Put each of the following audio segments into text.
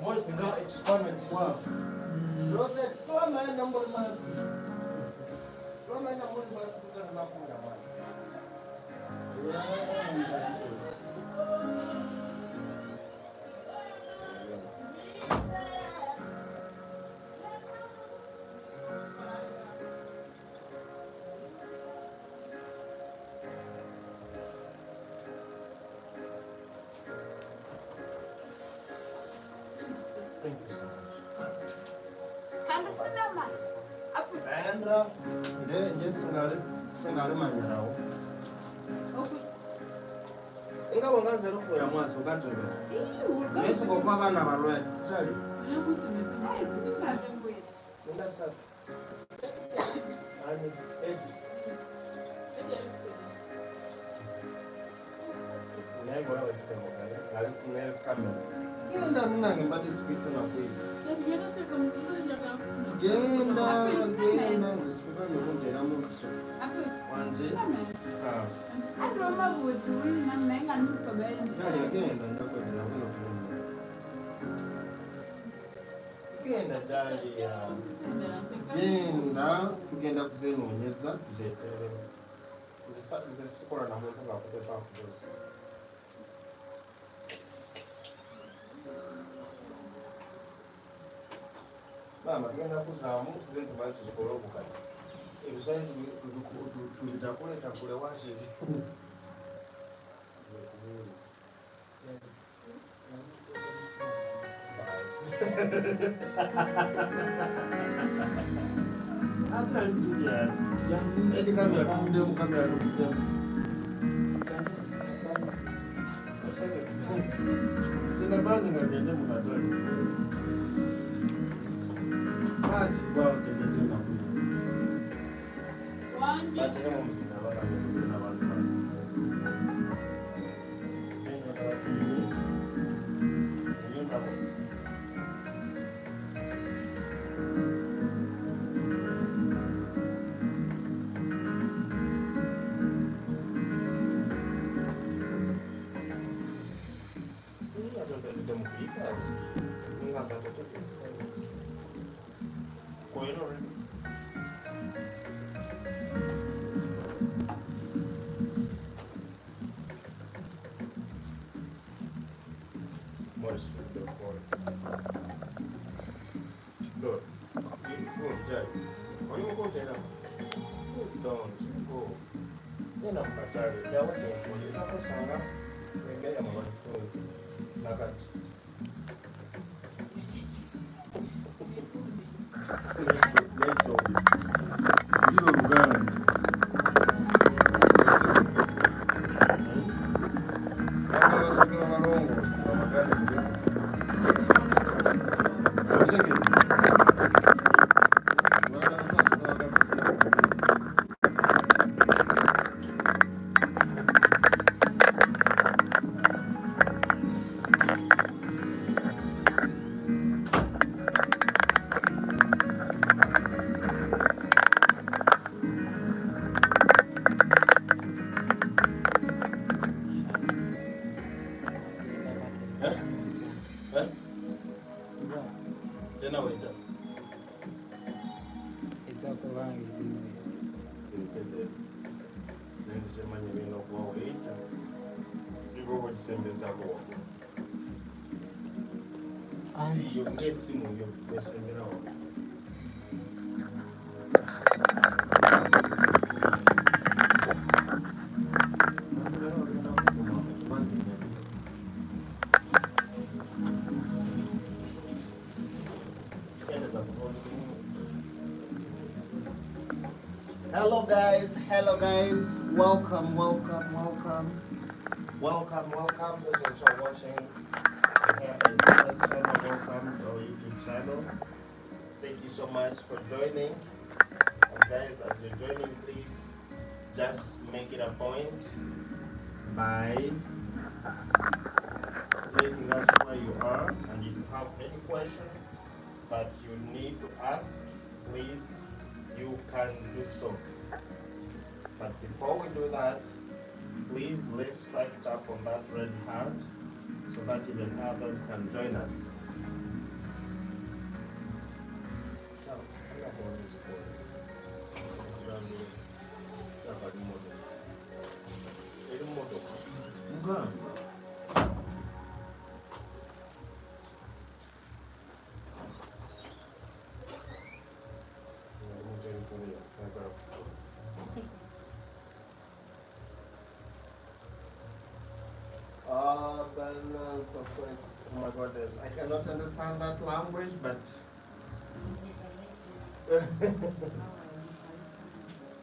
Maurice got experiment wow. Rosette, so am I number man. So am I number man to the man. Thank you so much. Can I sit down, Max? And just singale manyarawo. Inga wanganza rukuya mwanzo gatwe. Yesu kwa bana balwe. Chali. Nenda sasa. Ani edi. Naibu wewe kitemo kale. Alikuwa kamera. Genda mnange mbadi space na kweli. Genda ngisikuba ngokungena muso. Wanje. Adoma buthi wina menga nusobele. Nali agenda ndakwenda kuno. Genda dali ya. Genda tugenda kuzenonyeza tuzetere. Nzisikora na muntu ngakutepa kudosa. Mama, genda kuzamu tugenda tuzikora obukali. Ebisai tulitakule washiri. I'm not serious. Edi kamera kumudemu kamera kumudemu. Sina bani ngagende mukatoni. Maji kwa ngagende na kuna. Maji kama mzina baka ngagende na watu. Nenda kwa kini. Nenda kwa. Maurice, look, go, Jack. Why you go there? Please don't go. You're not Katari. They're waiting for you. Not Sana. They get them on the phone. Nagat. Let's go. You don't go. guys, welcome. Those also watching here in this channel, welcome to our YouTube channel. Thank you so much for joining. And guys, as you're joining, please just make it a point by letting us where you are, and if you have any question that you need to ask, please, you can do so. But before we do that, please let's try to tap on that red heart so that even others can join us. Of course, oh my goodness, I cannot understand that language, but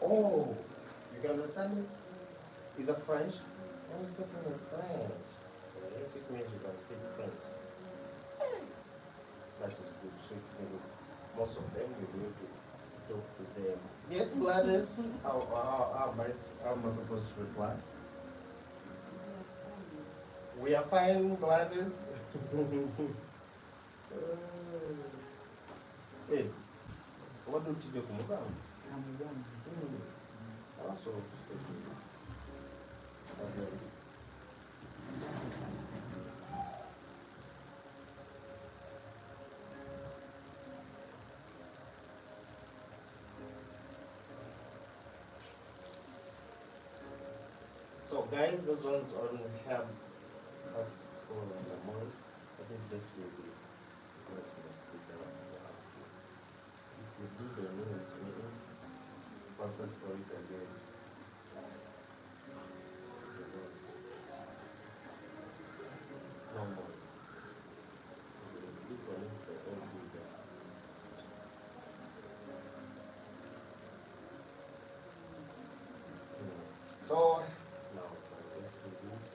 oh, you can understand it? Is it French? I was talking in French. Yes, it means you can speak French. That is good. So it means most of them you need to talk to them. Yes, Gladys. How am I supposed to reply? We are fine, Gladys. Hey, what do you do? Also, so guys, those ones on have us school and the Maurice. I think this will be let's put down. If you do the new person for it again. No more. So now let's do this.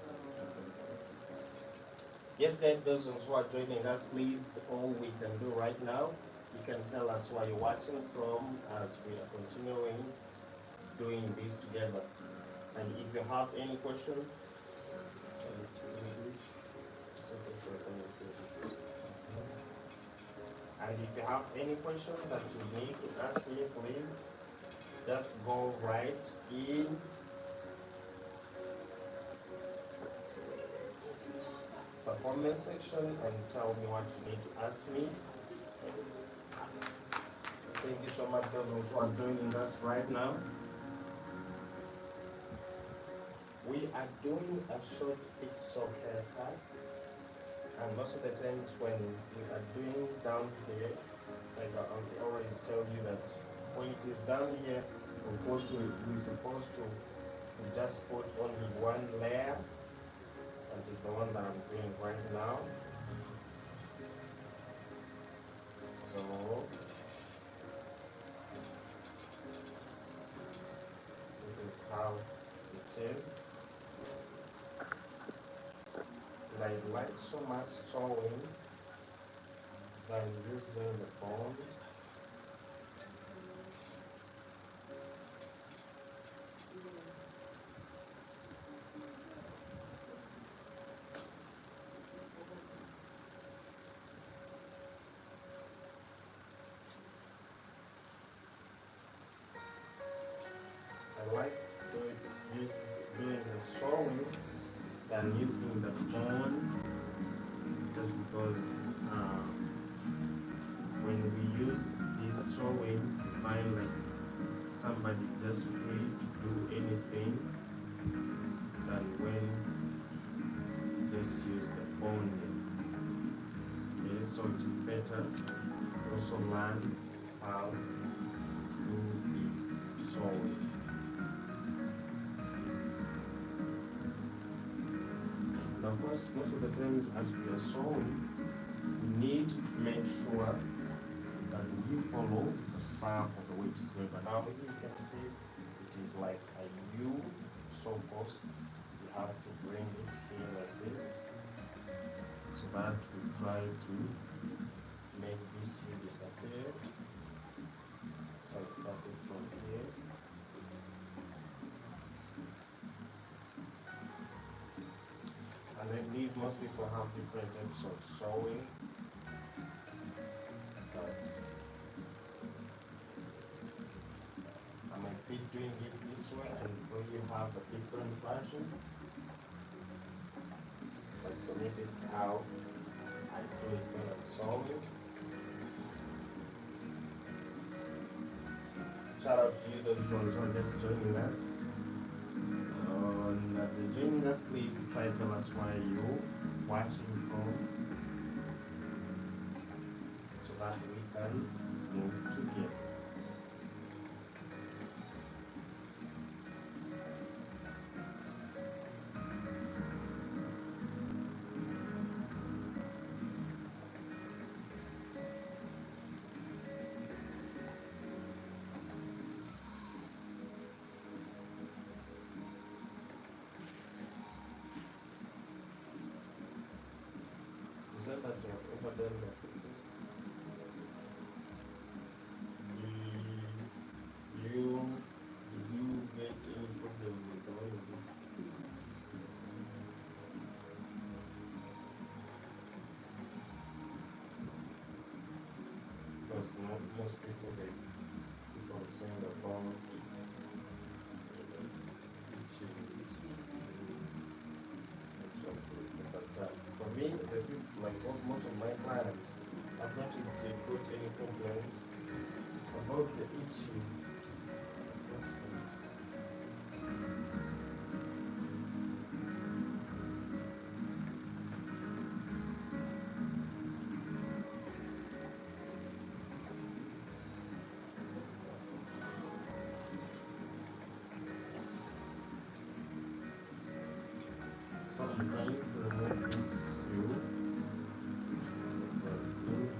Yes, guys, those who are joining us, please, all we can do right now, you can tell us where you're watching from as we are continuing doing this together. And if you have any question, and if you have any question that you need to ask me, please just go right in the comment section and tell me what you need to ask me. Thank you so much, those who are joining us right now. We are doing a short pixel haircut, and most of the times when we are doing down here, like I always tell you that when it is down here, of course we're supposed to just put only one layer. That is the one that I'm doing right now. So this is how it is. And I like so much sewing than using the phone. I like doing the sewing than using the phone, just because when we use this sewing, we find like somebody just free to do anything than when you just use the phone. Okay, so it is better to also learn how to do this sewing. Of course, most of the times as we are sewing, we need to make sure that we follow the circle the way it is going. But now here you can see it is like a U, so forth, you have to bring it here like this, so that we try to make this U disappear. So I started from here. And I believe most people have different types of sewing, but I might be doing it this way, and when you have a different version, but for me this is how I do it when I'm sewing. Shout out to you those ones who are just joining us. And as you're joining us, please try to tell us where you're watching from, so that we can move together. Is that over there? Did you get any problem with the way you do? Because most people, they keep on saying about but for me, the people, like most of my clients, I've not really put any complaint about the itching. So I'm trying to remove this seal. That's so good.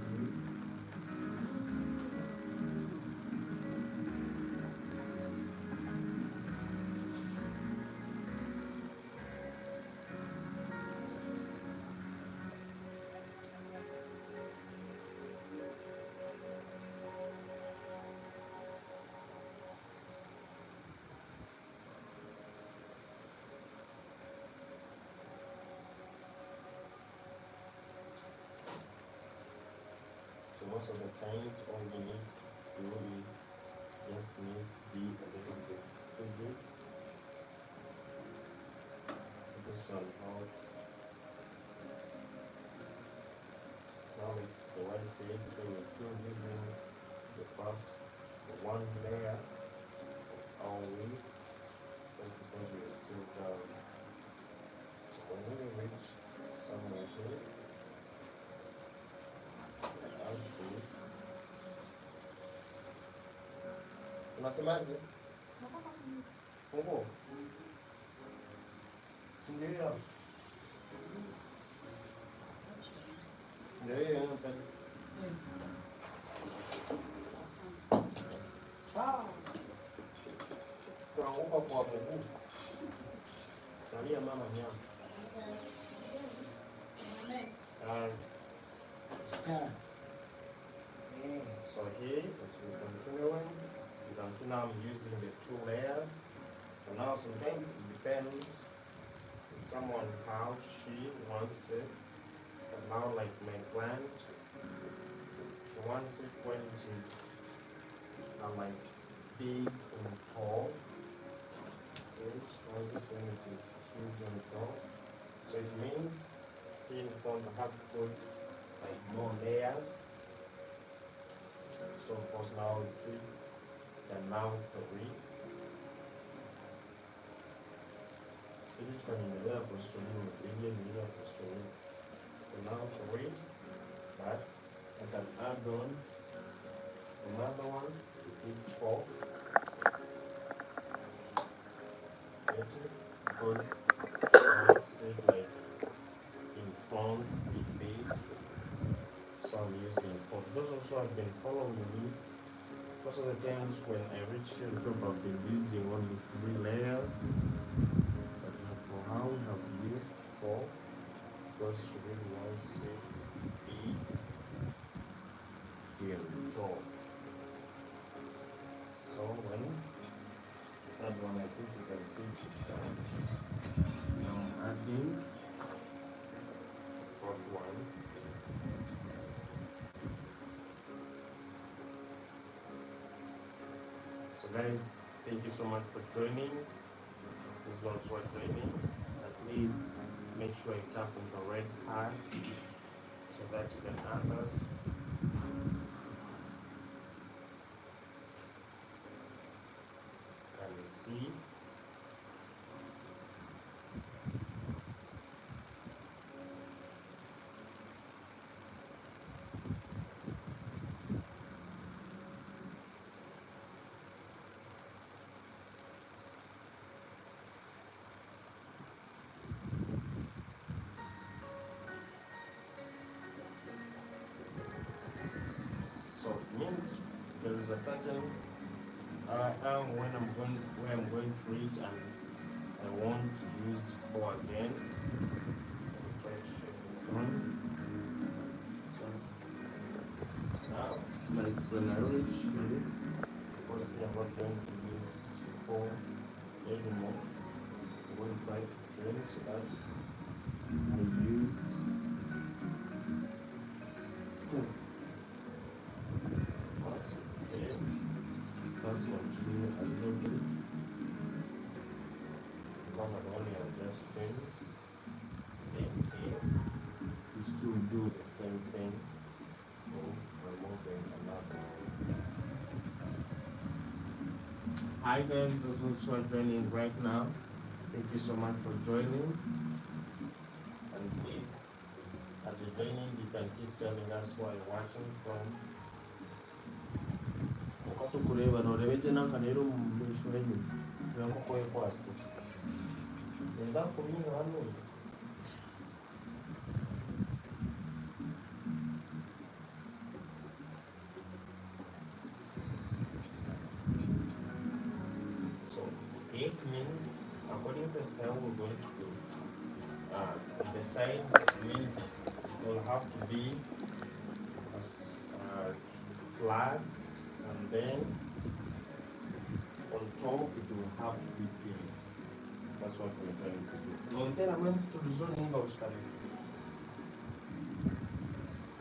So most of the times, all you need to do is just need to be a little bit stupid. This one helps. Now, the way I say it, we're still using the one layer of our weave, just because we're still down. So when we reach somewhere here, add this. Unasemaje? Funguo. Si ndio hiyo? Ndio hiyo inataka. Tunaanguka kwa mguu. Nalia mama nyama. So here, as we continuing, you can see now I'm using the two layers. So now sometimes it depends on someone how she wants it. But now like my plant, she wants it when it is like big and tall. Okay, she wants it when it is huge and tall. So it means you're going to have to put like more layers. So of course now you see the now 3. So now 3, but I can add on another one to keep 4. Because I said like in front it big. So I'm using 4. Those also have been following me Most of the times when I reach here, the top, I've been using only 3 layers, but for how we have used 4, because she really wants it to be here on top. So when that one, I think you can see it's done. Now I'm adding the front one. So guys, thank you so much for joining. This is also a training. Please make sure you tap on the red heart so that you can add us. And see. There is a certain when I'm going to reach, and I want to use 4 again. I'll try to show you one. So now, like when I reach here, because I'm not going to use 4 anymore, I'm going to try to change so that I use 2. That's what you a little bit. Because I've only adjusted here. You still do the same thing. So removing another. Hi guys, those who are joining right now. Thank you so much for joining. And please, as you're joining, you can keep telling us where you're watching from. Kureba no rebete nakanero mwisho wenyu yango koye kwasi nza kuminga hano. So 8 means according to the style we're going to do, the side means it will have to be flat, and then on top it will have to be thin. That's what we're trying to do. No, then I'm going to do the zoning of study.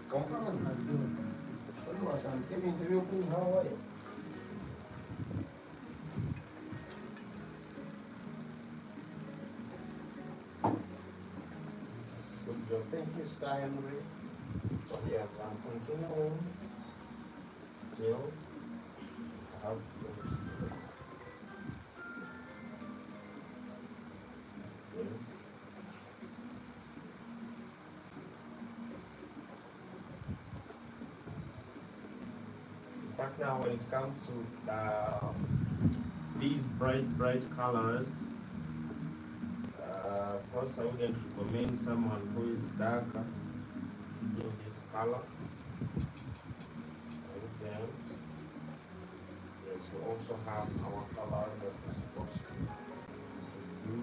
Come on, I'm doing it. I'm giving to you, how are you? Good job. Thank you, Sky Henry. So yes, I'm continuing. Still, I have to in fact, now when it comes to these bright colors, of course I wouldn't recommend someone who is darker in this color. Yes, we also have our colors that we're supposed to do.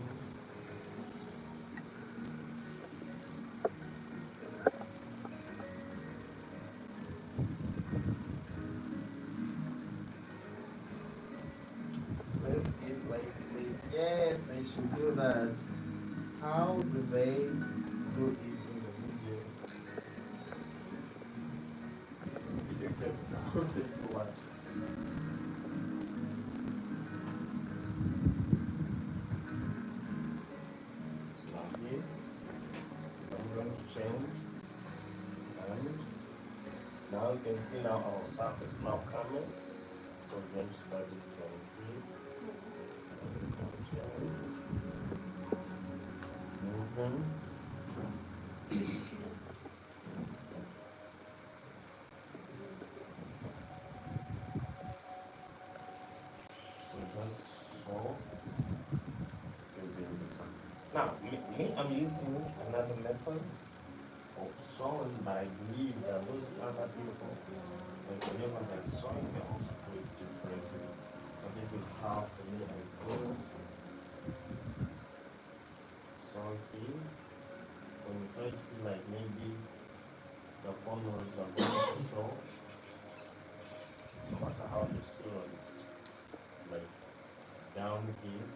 Let's give likes, please. Yes, they should do that. How do they do it in the video? Video clips. How do they watch it? Now you can see now our surface now coming. So we're going to start it from here. Moving. So just so using the sun. Now me I'm using another method of sewing, but I believe that those other people, like whenever they're sewing, they also do it differently. So this is how for me I do something. When you try to see like maybe the corners are going to show, no matter how you sew it, like down here,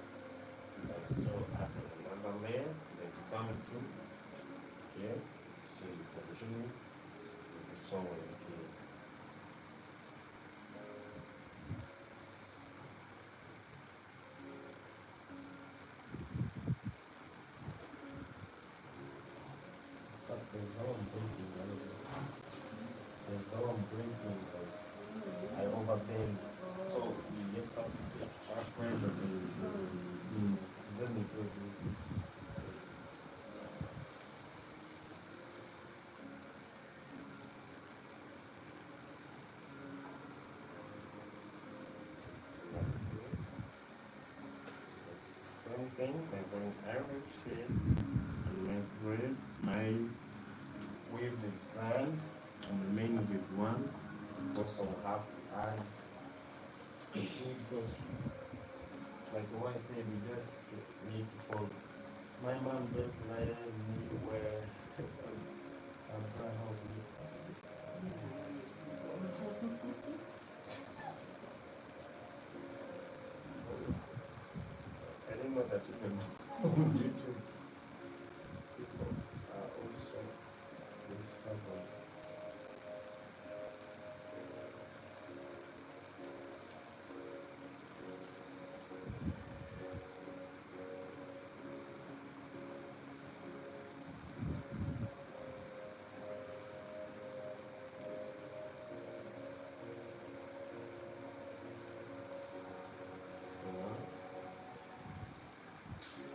you can still add another layer, then you come through here, so you continue with the sewing here. But there's no one breaking anything. There's no one breaking, like I overbend. So you just have to take that pressure. Let me do this. Same thing, and when I reach here, and my thread, my weave is done, and remain with one. Also have to add a thing because, like what I said, we just need to follow. My mom just let me wear a dry house. I didn't know that even YouTube people are also this cover.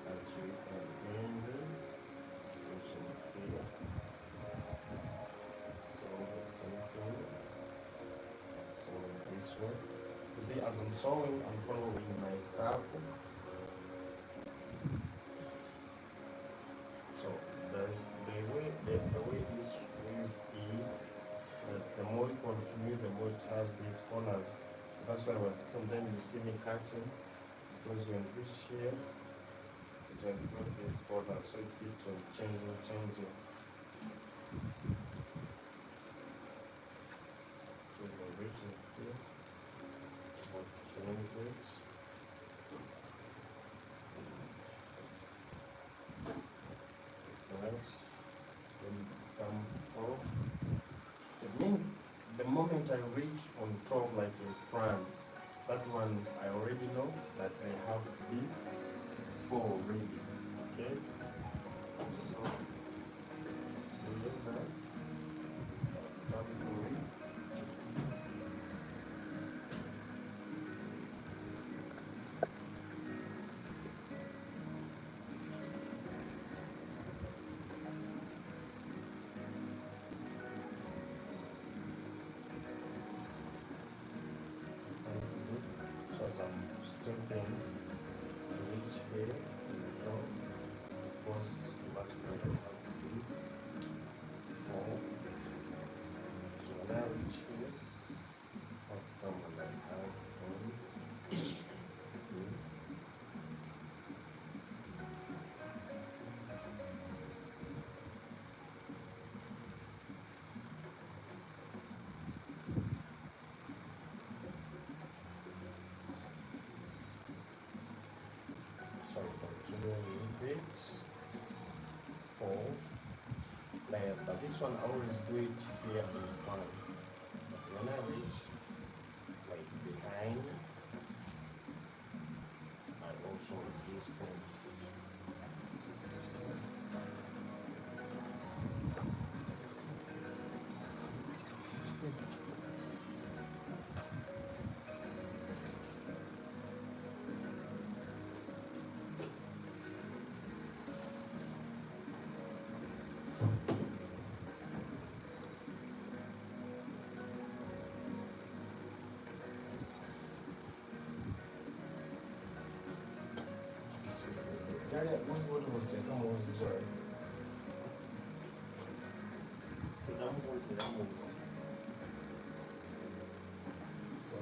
As we are bending, pushing here, still the same thing, sewing this way. You see, as I'm sewing, I'm following my circle. So there's the way this weave is, that the more you continue, the more it has these corners. That's why sometimes you see me cutting, because when you reach here, it has got this corner, so it keeps on changing. So we're reaching here, we'll change it. Right, then come forward. So it means the moment I reach on top, like in front, that one I already know that I have to be full ready. Okay? So doing that, come through. So as I'm stepping to reach here, so it was vertically have to be full. So when I reach here, I'll come and I add on this. So continuing with it, fold, layer. But this one I always do it here in front. But when I reach like behind, I also this thing. Yeah, what's what was the come on, sorry.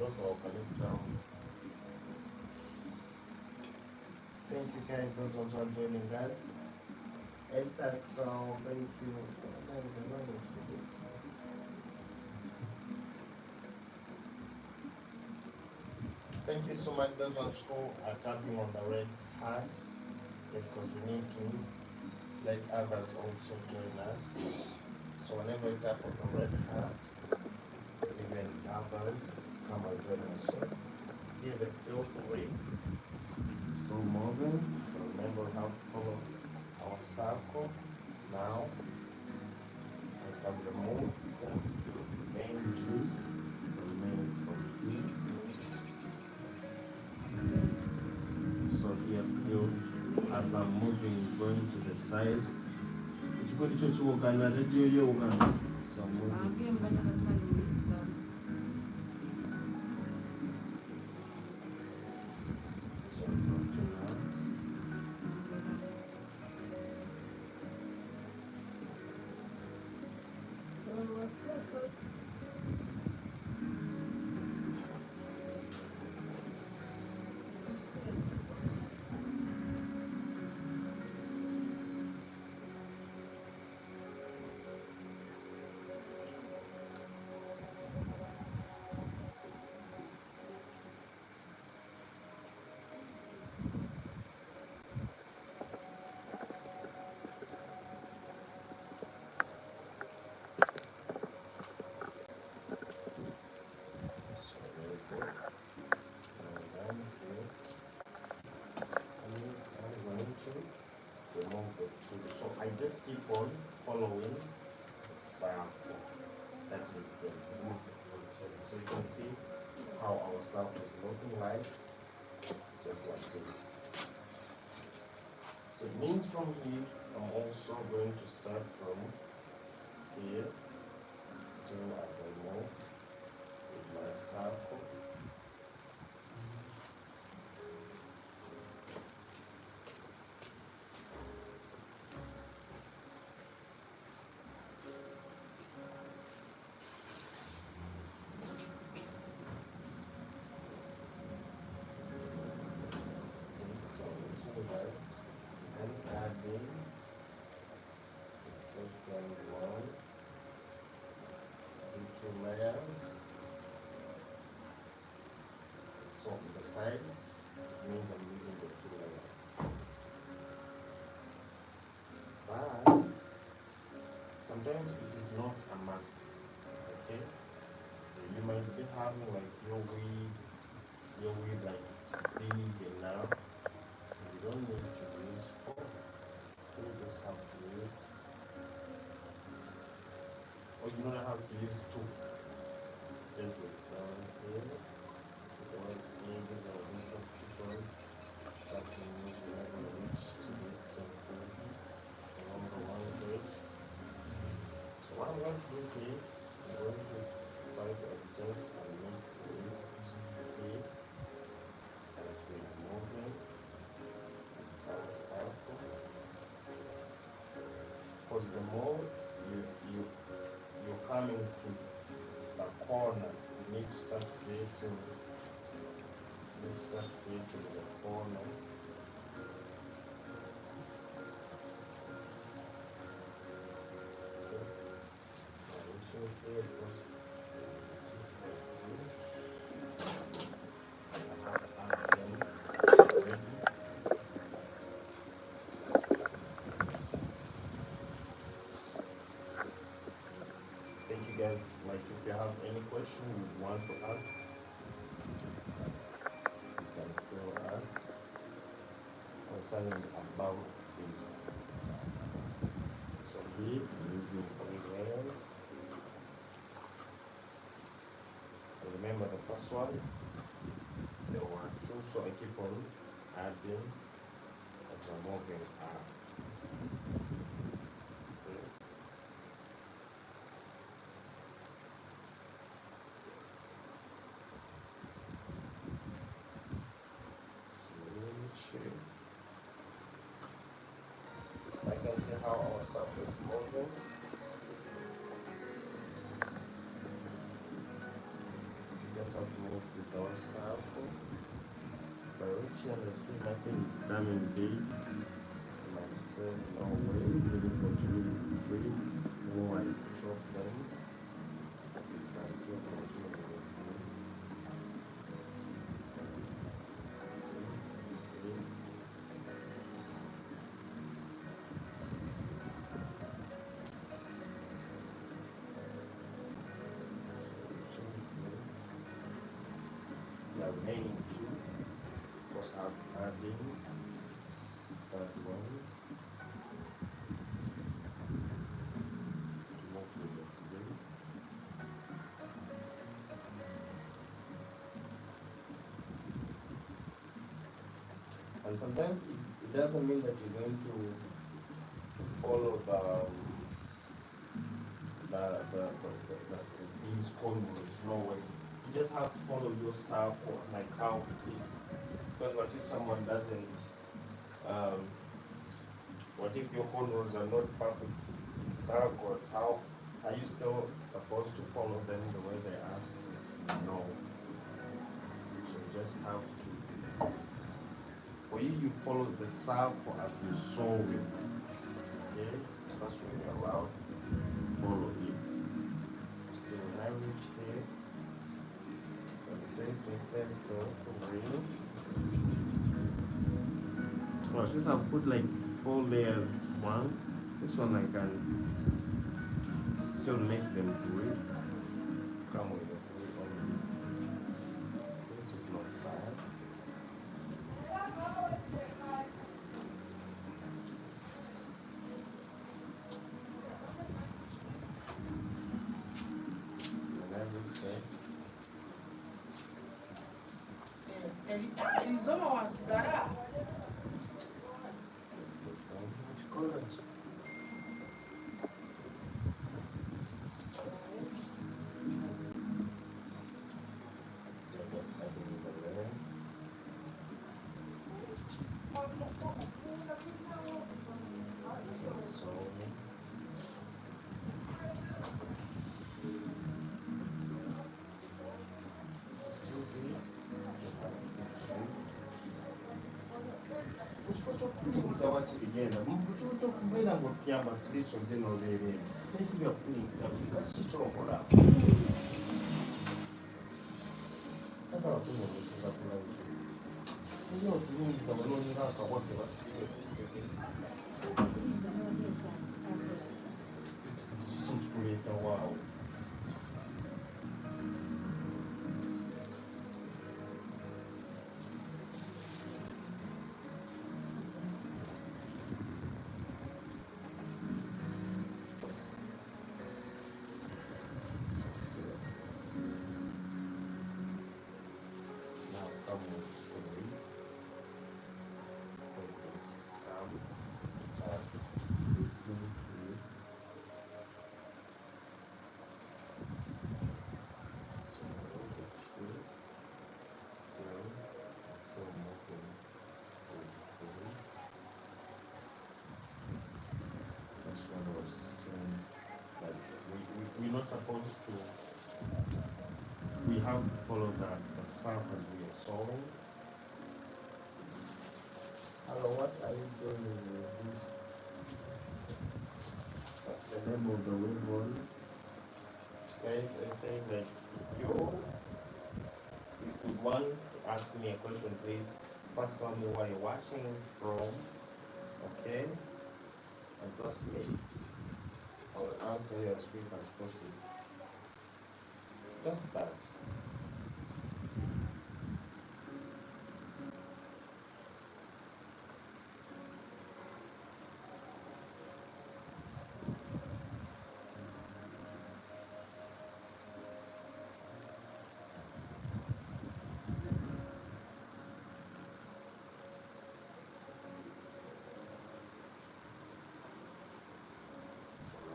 Thank you guys, those ones who are joining us. Esther, thank you. Thank you so much, those ones who are tapping on the red heart. Yes, because we need to let others also join us. So whenever you tap on the red heart, even others come and join us. So here's a still way. Still moving. Remember how to follow our circle. Now I can remove the main two, remain from here. So here still, as I'm moving, going to the side. So I'm moving. So I just keep on following the circle. That is the movement. So you can see how our circle is looking like, just like this. So it means from here, I'm also going to start from here, still as I move with my circle. So the sides means I'm using the 2 layers. But sometimes it is not a must. Okay? You might be having like your weed like it's big enough. You don't need to use 4. You just have to use, or you don't have to use 2. Just with 7 here. You want to see this or this of people that can use whenever you reach to this something along the one page. So what I'm going to do here, I'm going to try to adjust and make it here as we are moving our circle. Because the more you're coming to the corner, you need to start creating the corner. Thank you guys. Like if you have any question you want to ask, you can still ask concerning about this. So here using 3 layers. Remember the first one, there were 2, so I keep on adding as I'm moving up. I can see how our circle is moving. Just have to move the door circle. By which you see nothing done in day. Myself, no way, really continue to breathe. More I chop them. You can still continue to breathe. The remaining two was adding that one to move to the blue. And sometimes it doesn't mean that you're going to follow these cornrows. No way. You just have to follow your circle, like how it is. Because what if someone doesn't? What if your cornrows are not perfect in circles? How are you still supposed to follow them the way they are? No. So you just have to. For you, you follow the circle as you saw it. Okay? That's when you're allowed to follow it. So when I reach here, let's say since there's still green. Well, since I've put like 4 layers once, this one I can still make them green. Come with the 3 only. Which is not bad. Elisoma wasigara. Kugenda mubutuuto kubeera ng'okuyamba kristo zino leero nesibya kuyinkira buli kikyokola takala kunyumisiza kulayi era otulungiza banoonyera akabwa ke basiire kikuleeta waawo we're not supposed to, we have to follow the circle we are sewing. Hello, what are you doing with this? That's the name of the ribbon. Guys, I say that if you want to ask me a question, please first tell me where you're watching from, okay? And trust me, I will answer you as quick as possible. Just that.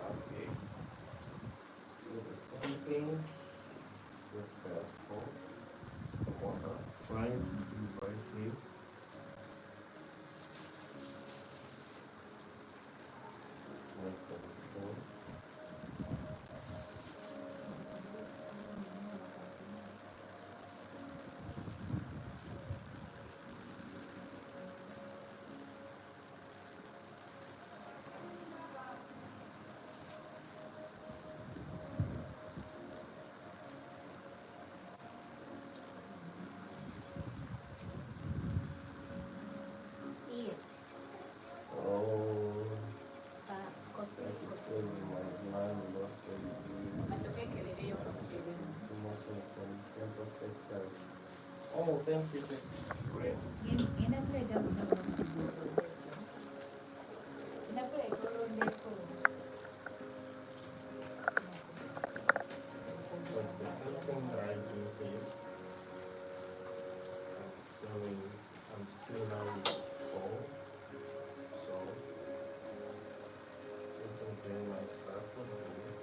Okay. So the same thing. Just think it is great. So it's the same thing that I do here. I'm sewing now with 4. So since I'm doing my circle here,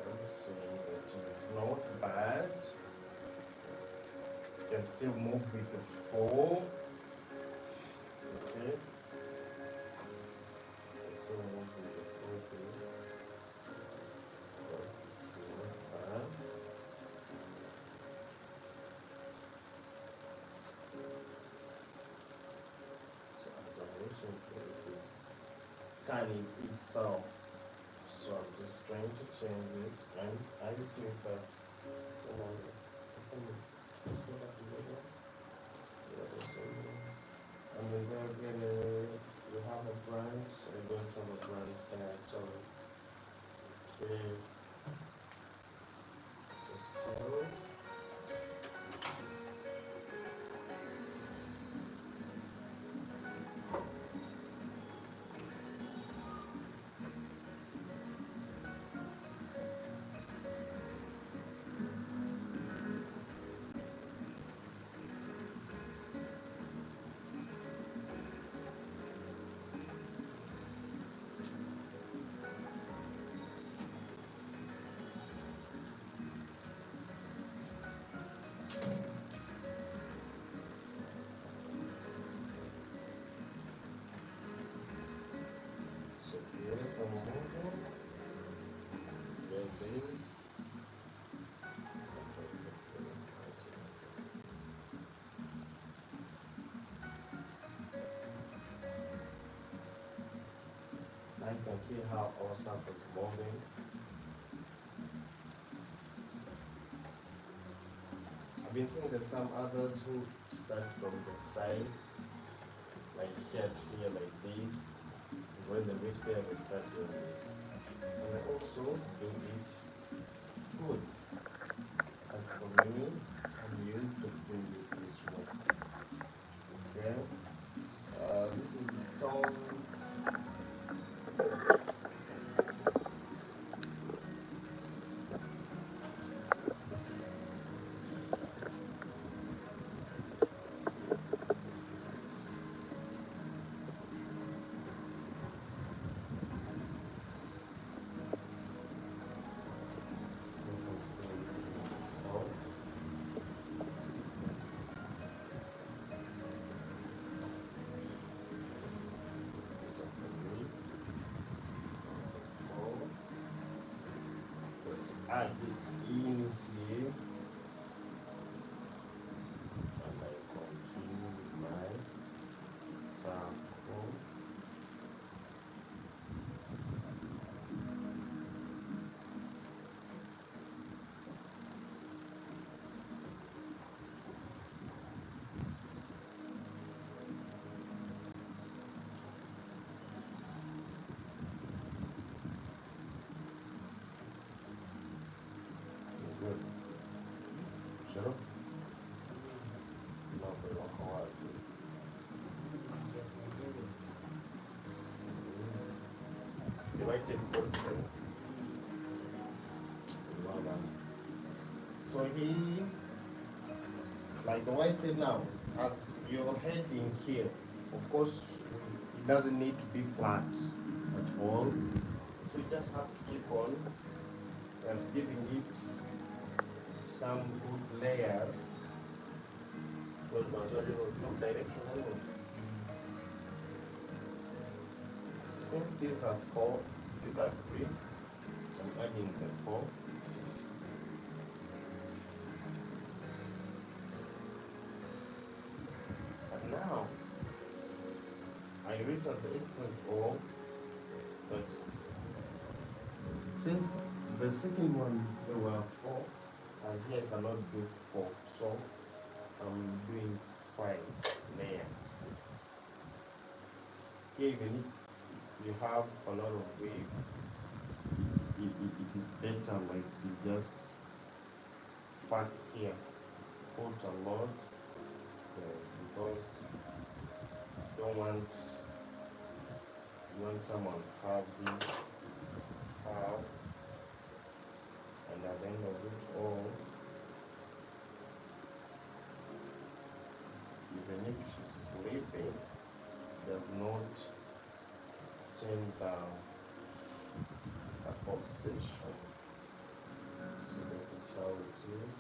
I'm saying that it's not bad. You can still move with the 4. Okay. Still move with the 4 here. Because it's not bad. So as I mentioned, this is turning itself. So I'm just trying to change it, and I think that and then again, you have a branch. I don't have a branch there, so okay. So still. So here's the model. There it is. Now you can see how awesome it's moving. I've been seeing that some others who start from the side, like here, like this. When they reach there, they start doing this. And I also do it good. And for me, I'm used to doing it this way. Okay? This is tone. Add it in here, and I continue with my circle. Good. Sure. No, but walk hard. You like it person. So he, like the way I said now, as you're heading here, of course, it doesn't need to be flat at all. So you just have to keep on and giving it some good layers. Because no direction anymore. Since these are 4, these are 3, so I'm adding the 4. And now I reach at the extent O, but since the second one there were 4, and here I cannot do 4, so I'm doing 5 layers. Here even if you have a lot of wave, it is better like you just pack here, put a lot Yes, because you don't want when someone have this have, and at the end of it all, even if she's sleeping, does not change the obsession. So this is how it is.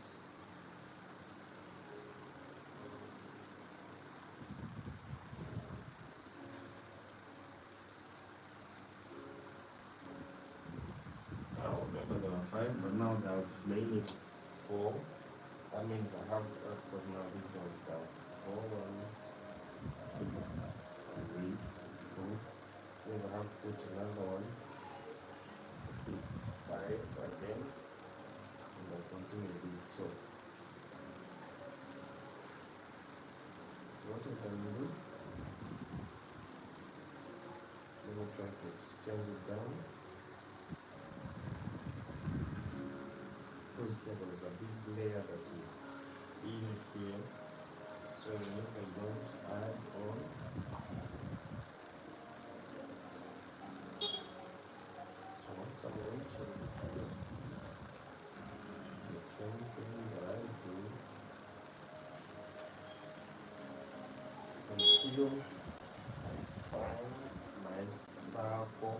Now remember there are 5, but now there are mainly 4. That means I have because now this one's down. 4, 1, 2, 3, 4. Means I have to put another one. 5 again. And I'll continue this. So what I can do, let me try to extend it down. Because there was a big layer that is in here. So if I don't add on, so once I'm reaching the same thing that I do until I find my circle.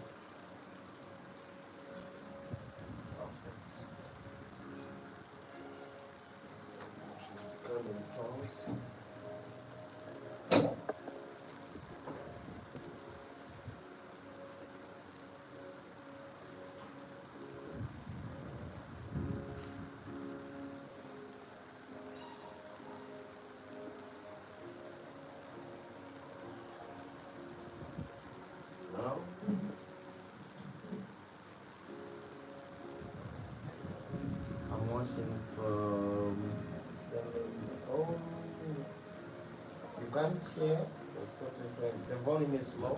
Perfect. She's becoming close. Now, I'm watching from oh, you can't hear the volume is low.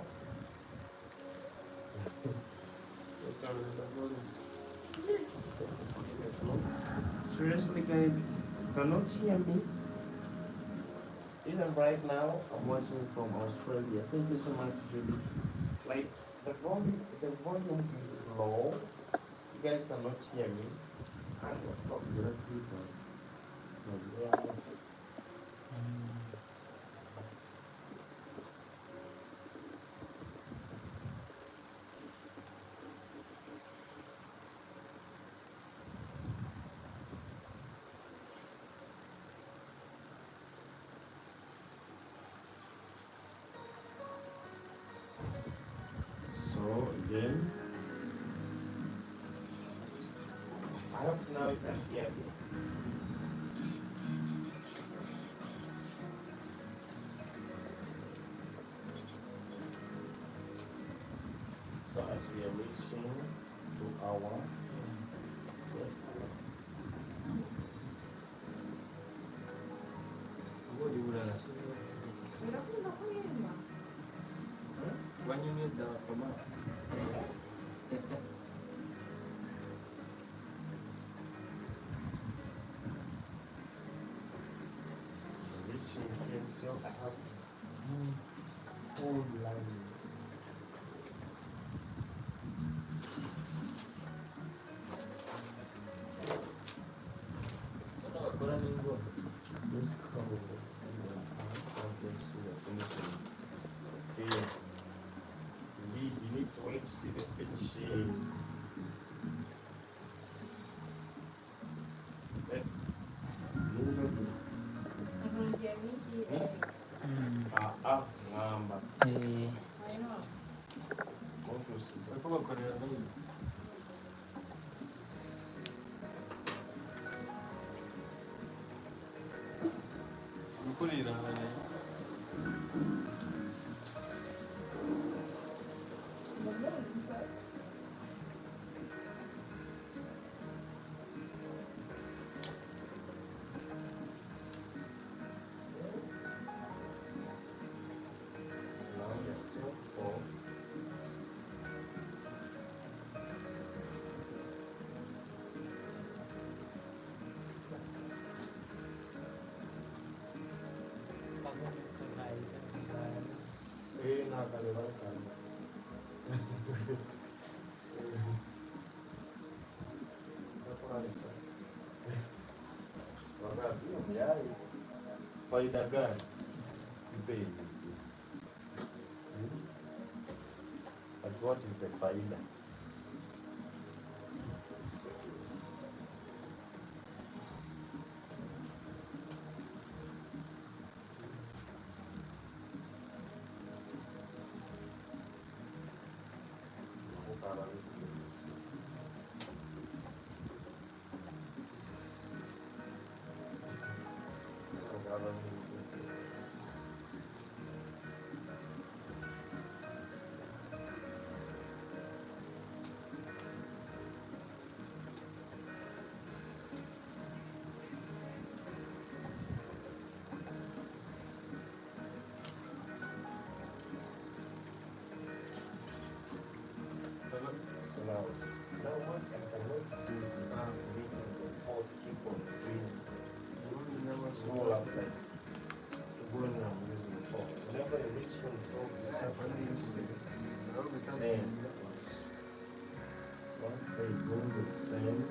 Sorry, the volume is low. Seriously, guys, you cannot hear me. Even right now, I'm watching from Australia. Thank you so much, Julie. Like the volume is low. You guys cannot hear me. And what popular people? Yeah. So again, I hope now you can hear me. So as we are reaching to our yes. What do you want? When you need the command. Reaching here still, I have full line. This color, I'll see the finishing. Okay. Indeed, you need to wait to see the finishing. Ah, Faida gani? Mpenzi. But what is the faida? Once they go the same,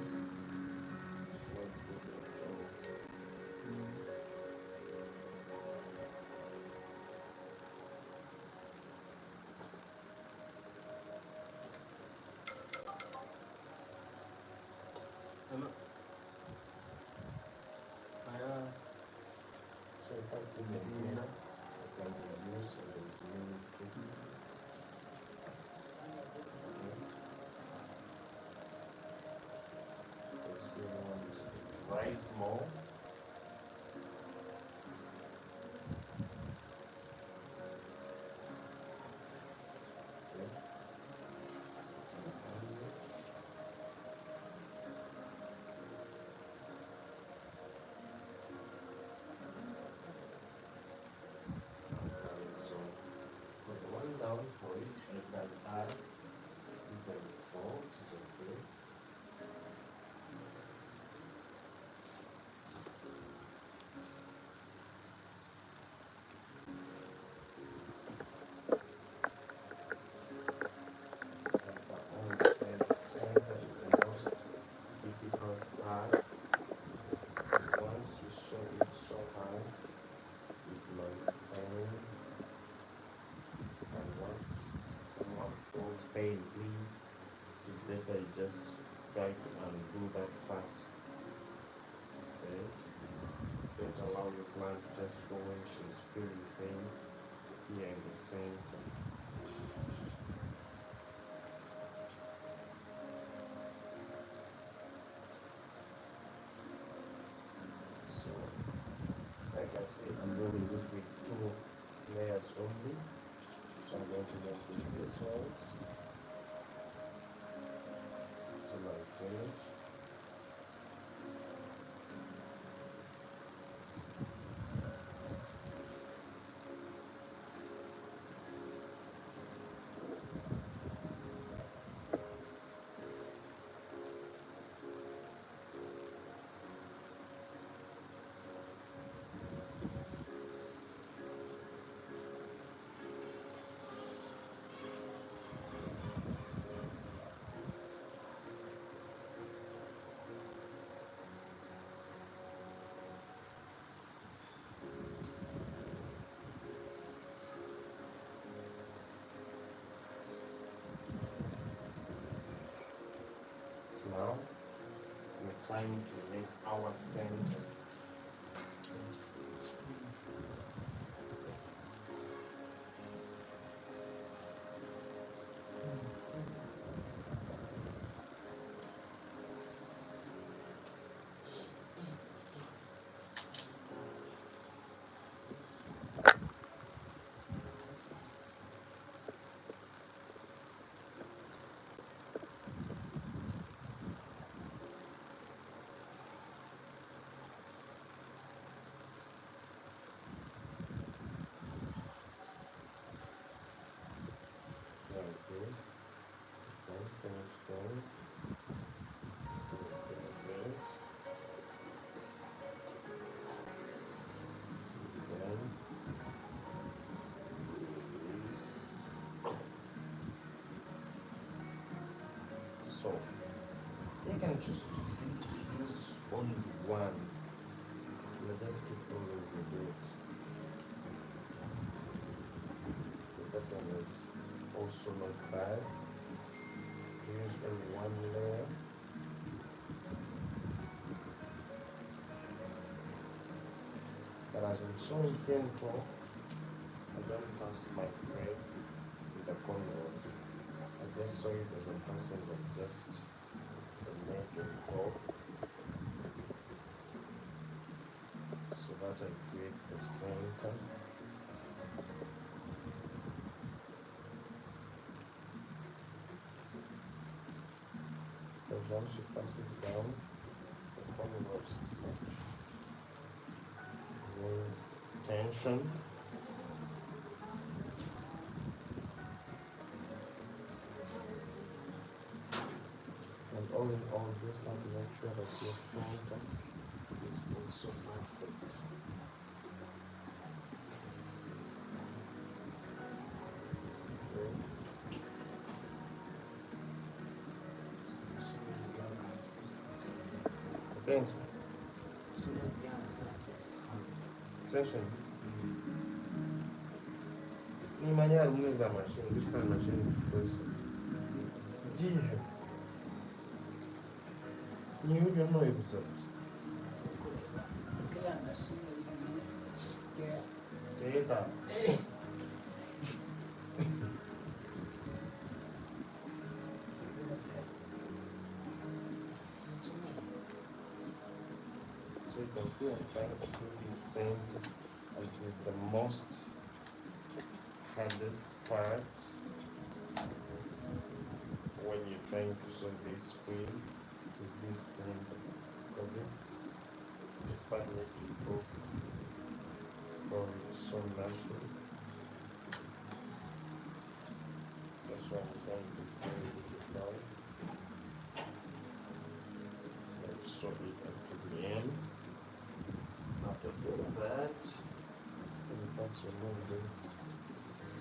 so that's the idea. I can reduce the rise more. Down for it, you can add, you can fold, okay. Center is the most difficult part. Once you show it so high, with my pen, and once someone feels pain, please, it's better you just try to undo that part. Okay? Don't allow your plant to just go when she's feeling pain here in the center. So, like I said, I'm doing this with 2 layers only. So I'm going to work with this ones. So like this. Now, we're trying to make our center. So you can just use only one. Let us keep going with it. That one is also not bad. Use only one layer. But as I'm showing painful, I don't pass my thread with the corner. I just saw it as I'm passing the just the neck and top, so that I create the center. Because once you pass it down, the corner works. Tension. And all in all, just have to make sure that your center is also perfect. Okay. Session. Ni manual move that machine, this kind of machine because yeah. You don't know it so. Data. So you can see I'm trying to do this center, and it is the most hardest part when you're trying to sew this wheel is this center. So this part needs to go from so naturally. That's why I'm saying it's very difficult. Let's sew it until the end. After doing that, and let's remove this.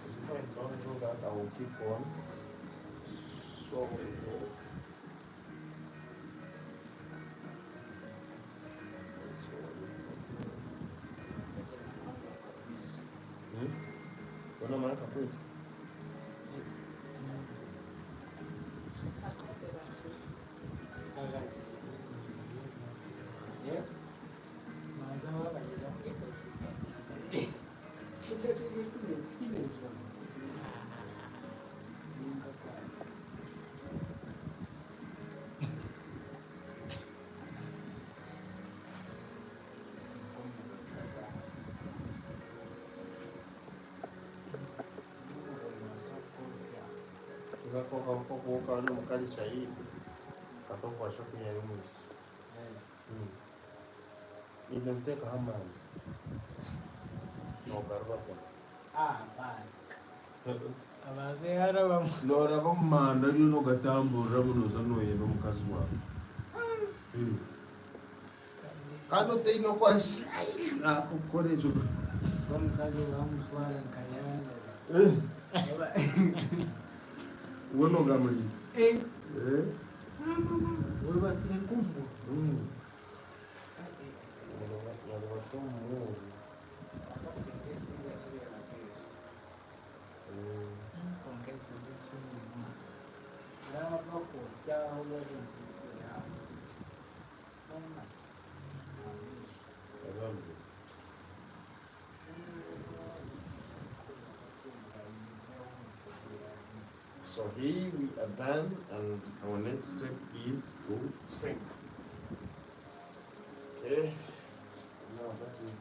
If I don't do that, I will keep on sewing it. Una marca, pues. Kuoka no mukali chai katokwa shopping ya Maurice. Nimemteka hamani. No garba. Abaze araba Lora bamanda yuno gatambura muno zano yeno mukazi wawe. Kano te ino kwa shai. Ukore jo. bamukazi bamutwara nkayanga. Wono gamaliza. Wewe basi kubwa. So here we are done, and our next step is to shrink. Okay, now that is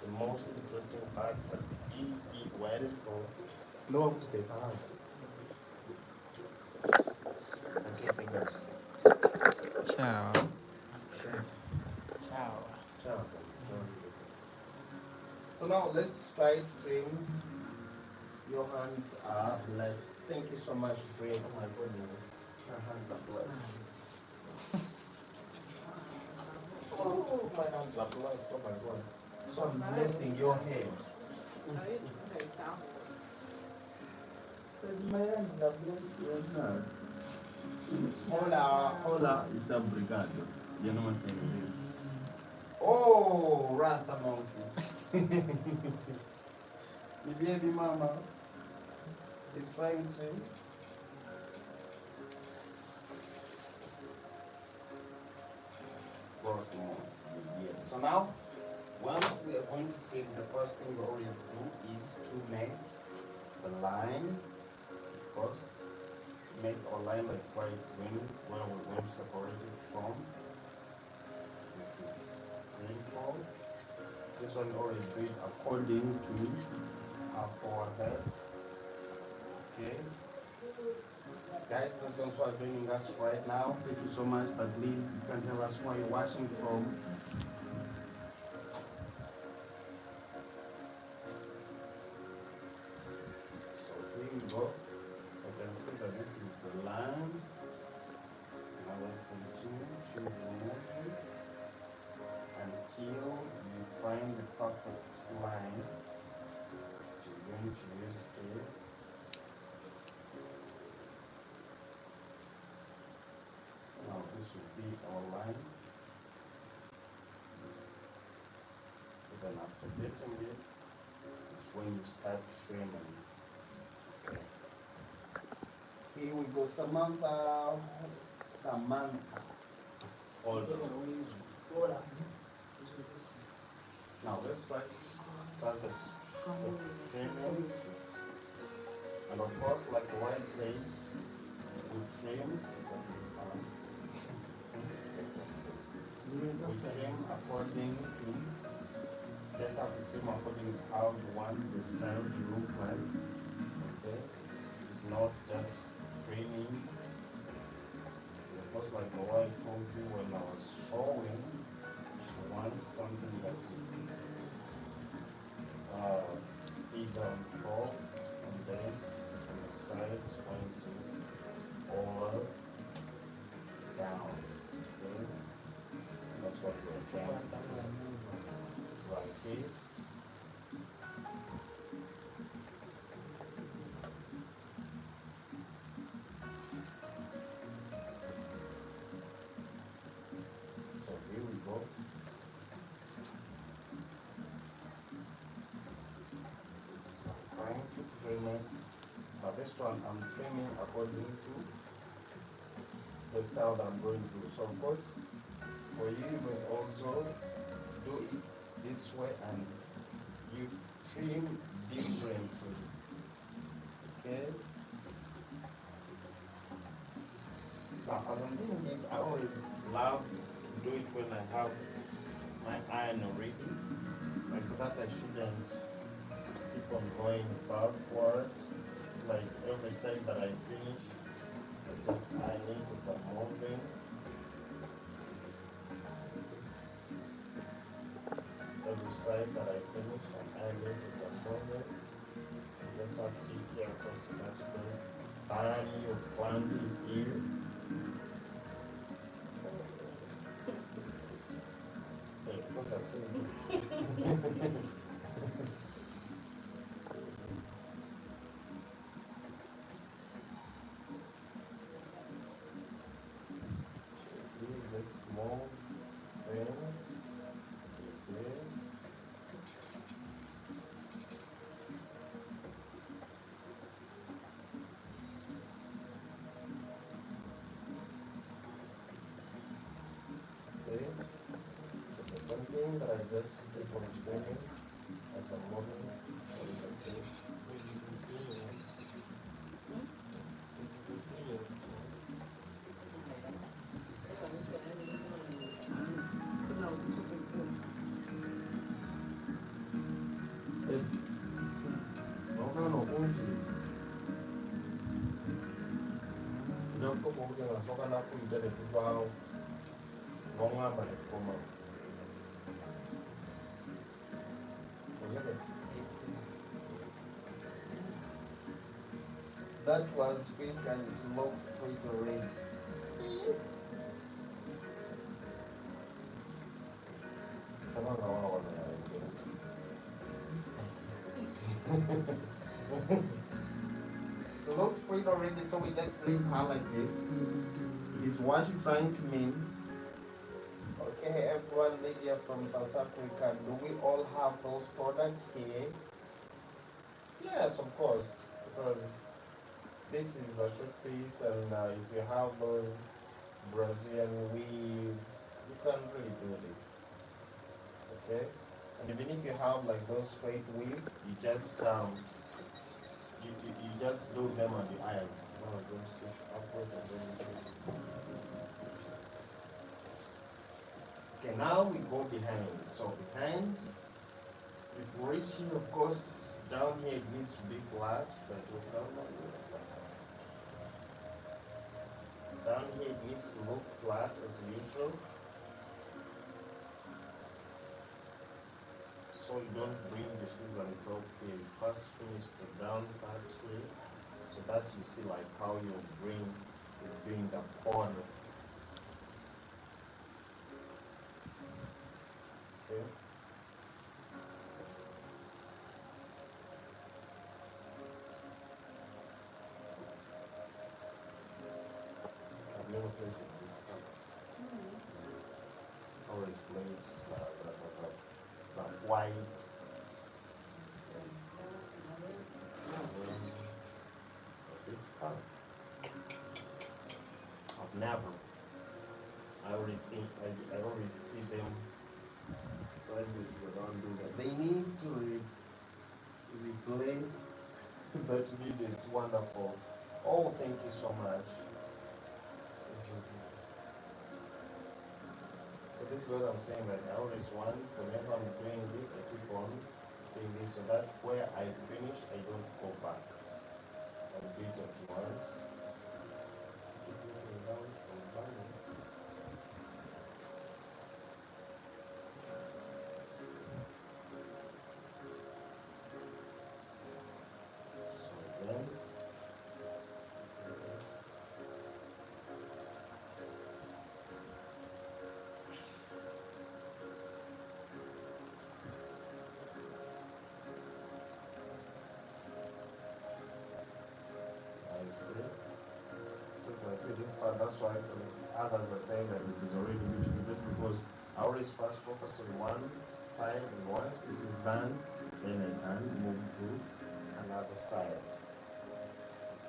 the most interesting part that we eat waiting for. No one puts the hand. Okay, fingers. Ciao. Ciao. So now let's try to trim. Your hands are blessed. Thank you so much, Brain. Oh my goodness. Your hands are blessed. Oh, my hands are blessed. Oh my God. So I'm blessing your head. My hands are blessed right now. Hola. Hola, it's obrigado. You know what I'm saying? Is Oh, Rasta monkey. The baby mama is flying too. Rasta monkey. Yeah. So now, once we are going to create, the first thing we always do is to make the line. Of course, to make our line like where it's going, where we're going to separate it from. This is simple. This one already do it according to our forehead. Okay. Guys, those ones who are joining us right now, thank you so much. But please, you can tell us where you're watching from. So here we go. You can see that this is the line. Now we'll continue to remove it until you find the perfect line. You're going to use here. Now this will be our line. Then after getting it, it's when you start trimming. Okay. Here we go, Samantha. Hold on. Now let's try to start this trimming. And of course, like the wife said, we trim. We trim according to, just have to trim according to how you want the style to look like. Okay? It's not just trimming. Because like the wife told you when I was sewing, she wants something that is either on top and then on the sides when it is all down. Okay? That's what we're trying to do right here. So here we go. So I'm trying to trim it. But this one I'm trimming according to the style that I'm going to do. So of course, for you, you may also do it this way and you trim differently. Okay? Now, as I'm doing this, I always love to do it when I have my iron already, like so that I shouldn't keep on going backward. Like every side that I finish, I just iron it as I'm moving. Every side that I finish, I iron it as I'm moving. You just have to be careful so that you don't iron your plant is here. Hey, because I've seen it. This small thing, like this. See? So there's something that I just keep on trimming as I'm moving. Like this. That was quick and it looks pretty already. It looks pretty already Okay, so we just leave her like this. Is what you're trying to mean? Okay, everyone, Lydia from South Africa, do we all have those products here? Yes, of course, because this is a short piece, and if you have those Brazilian weaves, you can really do this. Okay, and even if you have like those straight weave, you just you just do them on the iron. No, don't sit upward and then. Okay, now we go behind. So behind, if we're reaching, of course, down here it needs to be flat. Down here it needs to look flat as usual. So you don't bring the scissors on top here. You first finish the down part here, so that you see like how you bring the corner. Okay. I've never played with this color. Always plays the white. This color. I've never. I already think I already see them. So I don't do that. They need to replay that video. It's wonderful. Oh, thank you so much. So this is what I'm saying, that I always want, whenever I'm doing this, I keep on doing this, so that where I finish, I don't go back. I'll do it at once. So then, I see this part, that's why some others are saying that it is already beautiful, just because I always first focus on one side, and once it is done, then I can move to another side.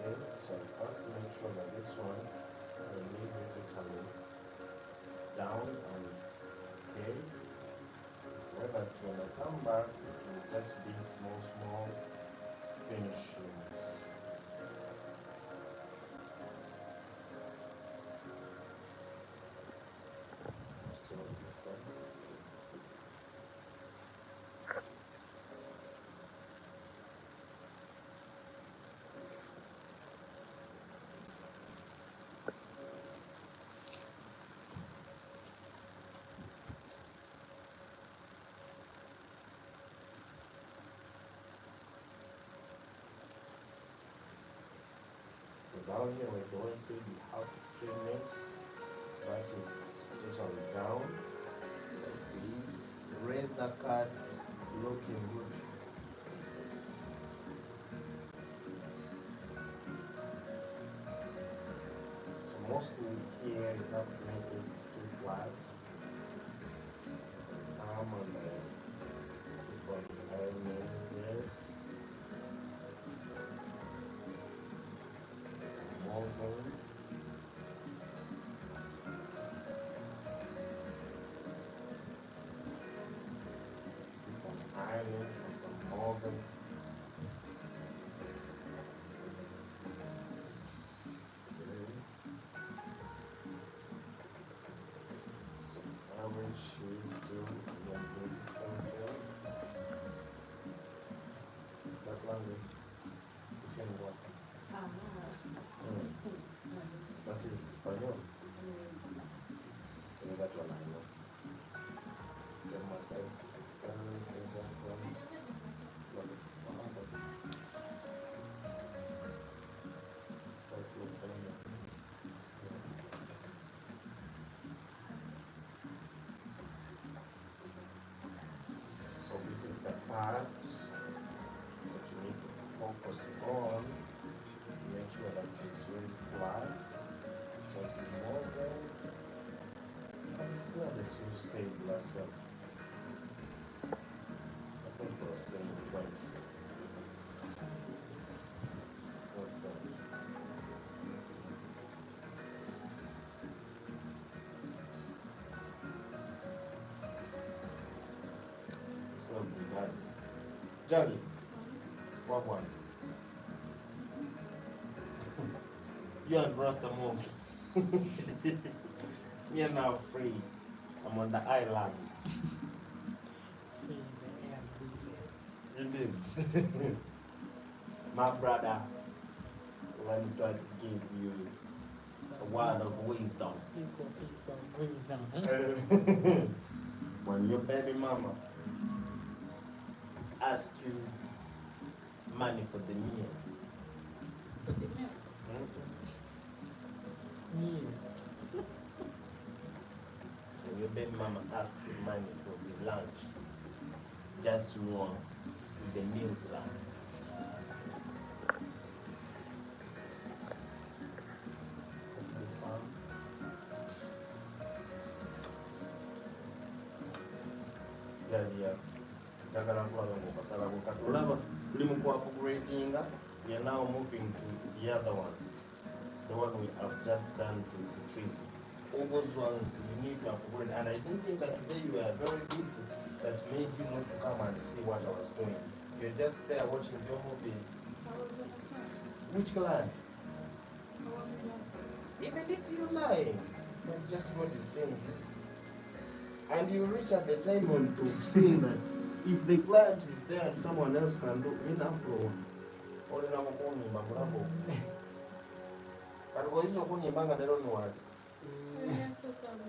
Okay, so first make sure that this one, I leave it totally down and okay. Where that when I come back, it will just be small finishings. Down here, like the one said, you have treatments that is totally down. This razor cut looking good. So mostly here you have to make it too flat. And keep on ironing there. Molding. Keep on ironing and molding. So average is still something. That language is in what? That is Spanish. That one I know. Then my guys that one. So this is the part that you need to focus on. Make sure that it's as you said last time. I think I was saying it right. So Jackie, what one? You and Rasta move. Me are now free. I'm on the island. Free the air breezes. Indeed. My brother, let me try to give you a word of wisdom. Equal piece of wisdom. When your baby mama asks you money for the meal, Put the milk. Me. when your baby mama asks you money for the lunch, just run with the meal plan. We are now moving to the other one, the one we have just done to Tracy. All those ones you need to upgrade, and I didn't think that today you were very busy that made you not to come and see what I was doing. You're just there watching your movies. How was it okay? Which client? How was it? Even if you lie, that's just God is saying. And you reach at the time on to say that if the client is there and someone else can do enough for all in our phone, but what is your phone? I don't know what. Yes, so sorry.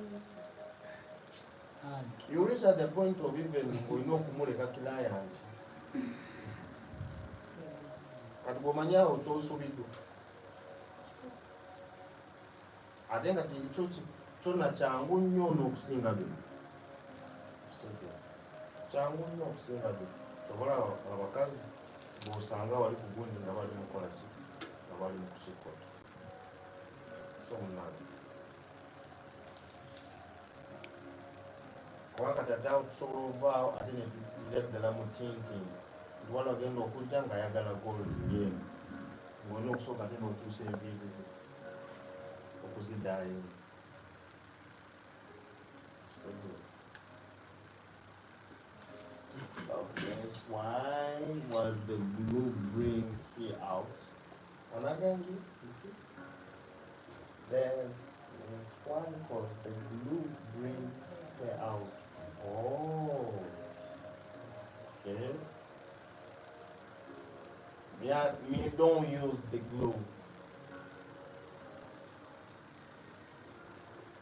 You reach at the point of even going no kumuleka client. Kati bwomanya okyosubiddwa ate nga kyonna kyangu nnyo n'okusinga bino. Kyangu nnyo okusinga bino. Sobola abakazi bw'osanga wali ku gundi nga bali mu kukola ki nga bali mu kukikola. So munnange kuba kati ate awo tusobola ovaawo ate ne tugira ddala mu tintin nti wala ogenda okujja ng'ayagala gold yenu ng'olina okusooka ate n'otuusa enviiri ze okuzidaayo. This one was the glue bring here out. And again, you see, there's one was the glue bring here out. Oh, okay. Yeah, me don't use the glue.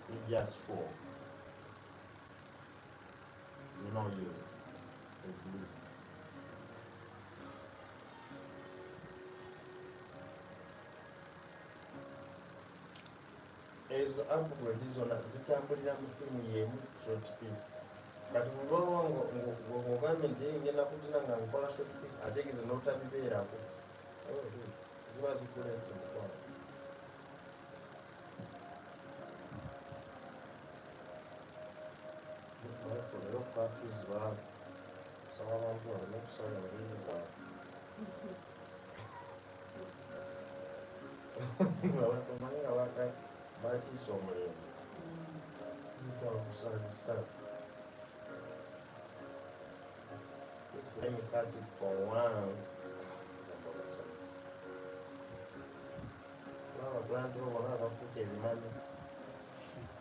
You just swap. You don't use the glue. Ezo upgrade zona zitambulira mu firimu y'emu short piece. Kati bw'oba ng'ogambye nti ngenda kugira nga nkola short piece ategeeza n'otabibeerako. Ziba zikulese mukwano. Rero papizi basaba abantu balina okusala olulimi lwabwe. Omanyi nga bakiisa omulembe. Ntwala okusala bisala. Let me cut it for once. Abantu bona abafuuka ebimanyi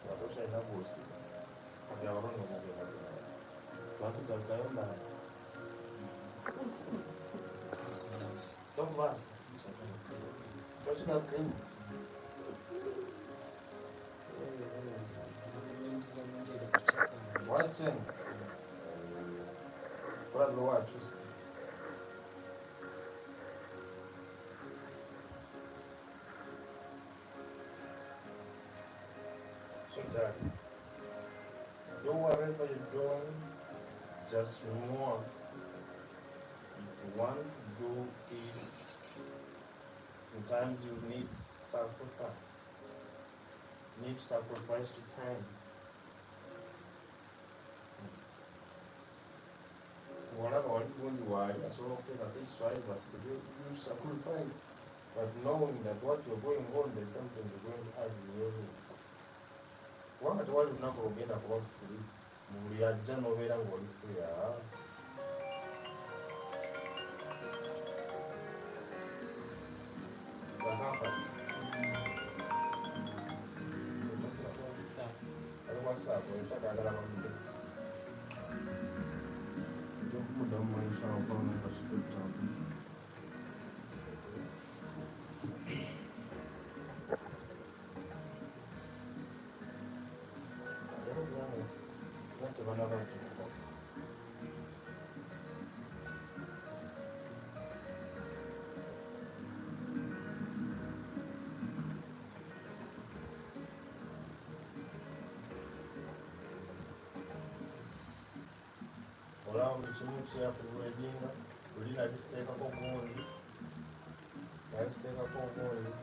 nga tokyalina bw'osiba kati abalonda omugenda lwaki gakayomba tovaasa tokigakemu wakyeni olabire wakyusi. So that do whatever you're doing, just remember if you want to do it, sometimes you need sacrifice. You need to sacrifice your time. why I saw okay that each tries was you sacrifice, but knowing that what you're going on, there's something you're going to add in your life. What do you not go get about free? We are general way and going free. What's up? We're talking about don't mind how long I spent talking. Around the chimney up the wedding, we like to stay up on morning. Let's stay up on morning.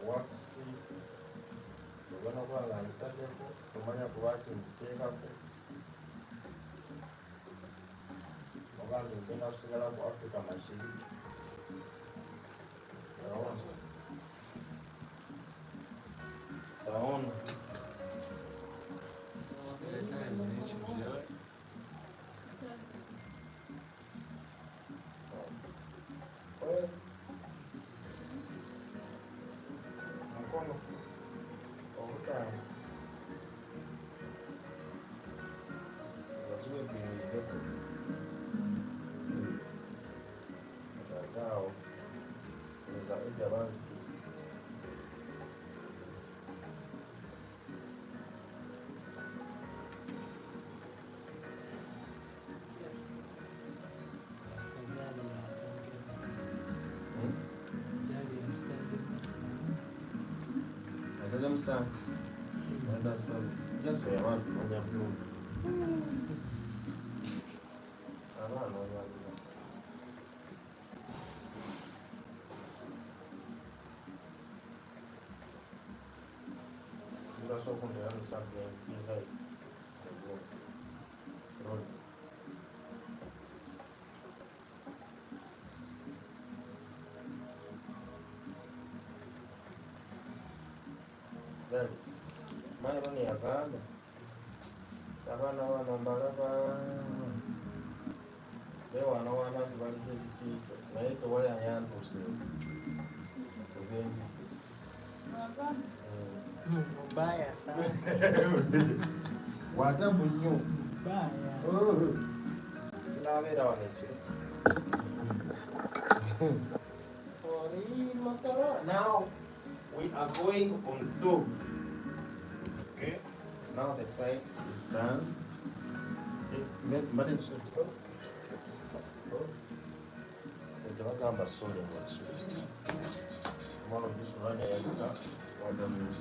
Walk, see. We're going to go and touch it. The money of watching, take up. We're going to bring up cigarette of Africa machine. Down. Understand? Understand? Just where I want to know. I don't know what to do. You guys open the understand the inside. Mayroon ya kan? Wana mbalaba. Wana kibali kitu. Na ito wale yangu sio. Kuzengi. Mbaya sana. Watabunyo. Mbaya. Nawera waneche. Now we are going on top. Okay. Now the sides is done. Madam should go. Gamba sorry about so. One of this run a one of this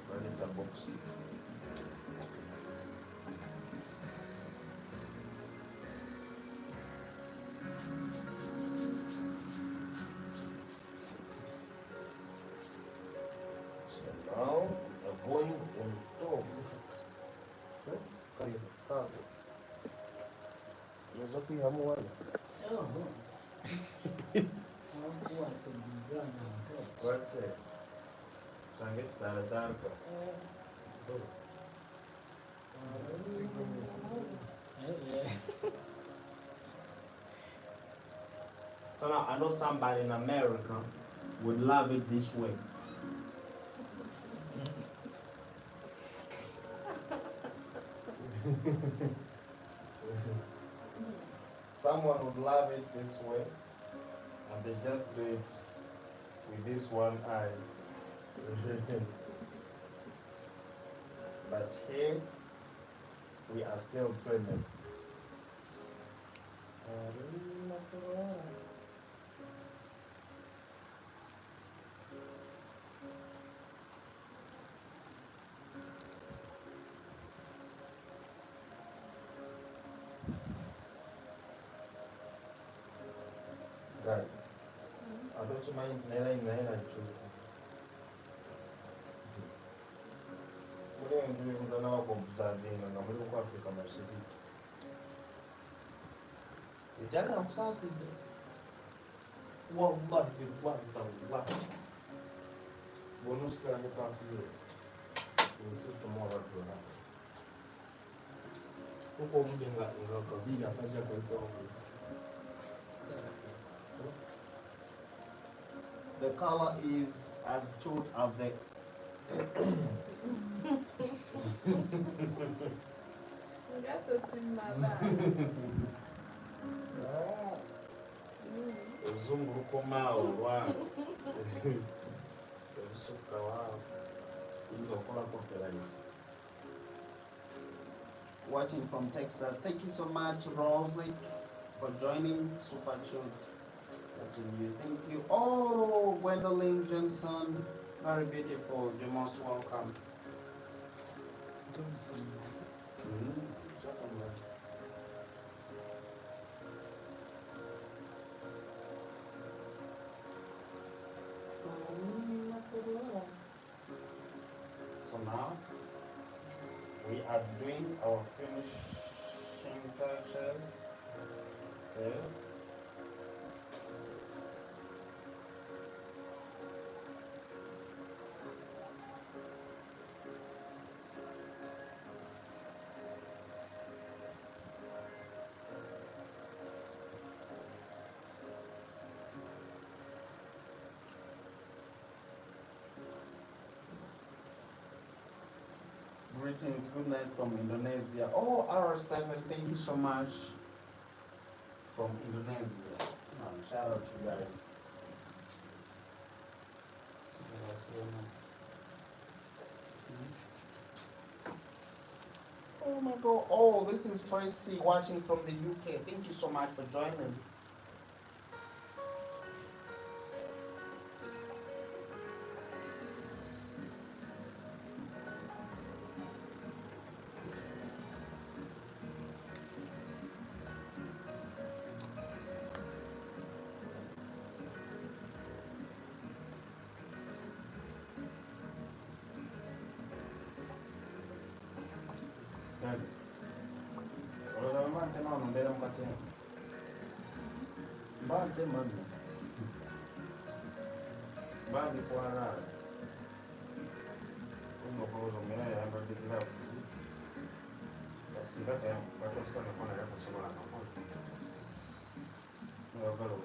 run in the box. Now, I'm going on top. Okay, unaweza kuihamua wache change kitanda chako so now I know somebody in America would love it this way. Someone would love it this way, and they just do it with this one eye. But here, we are still training. Right. I don't mind choose. ndio mtana wako observing na muri kwa Afrika Mashariki. Itana kusasi. Wallahi. Bonus kana kwa afio. Nisi tomorrow dona. Huko mjenga kabila kaja kwa office. The color is as told of the Uzunguruko mao wa Suka wao izokola kopera hiyo. watching from Texas. Thank you so much, Rosie, for joining. Super cute. Watching you. Thank you. Oh, Gwendolyn Johnson. Very beautiful. You're most welcome. So now we are doing our finishing touches. Okay. Greetings, good night from Indonesia. Oh, R7, thank you so much from Indonesia. Shout out to you guys. Oh my god, oh, this is Tracy watching from the UK. Thank you so much for joining. Bali kwa haraka. Unokozo mera ya bali bila kuzi. Basi ngaka ya watu sana kwa na kusoma na kwa. Ngakalo.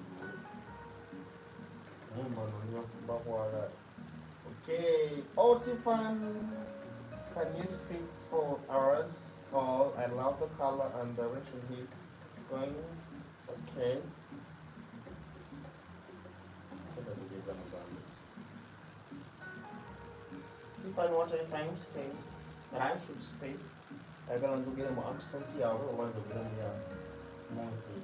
Mungu ndio kwa haraka. Okay, Otifan, can you speak for us? Oh, I love the color and direction he's going. Okay. If I know what I'm trying to say, that I should speak, I'm going to get him accent here, or I'm going to get him monkey.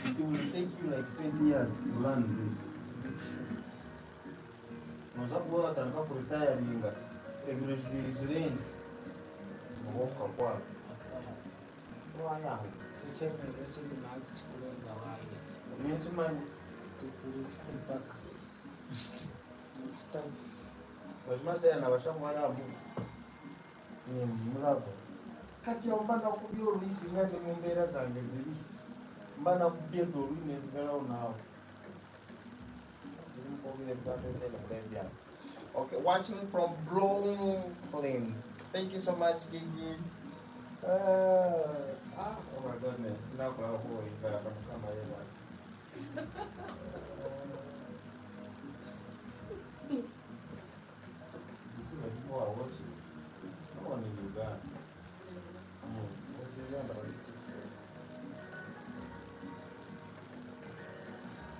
It will take you like 20 years to learn this. Unataka ataka kuretire linga. Regulation is range. Mwoka kwa. Waya. Ni mlago. Kati ya mbana kubiyo ruisi ngande mumbera zange ziri. Mbana kubiyo ruine zigara unao. Okay, watching from Brooklyn. Thank you so much, Gigi. Oh my goodness. Sina kwa huo ikara kama yeye. This is like more watching. I want to do that.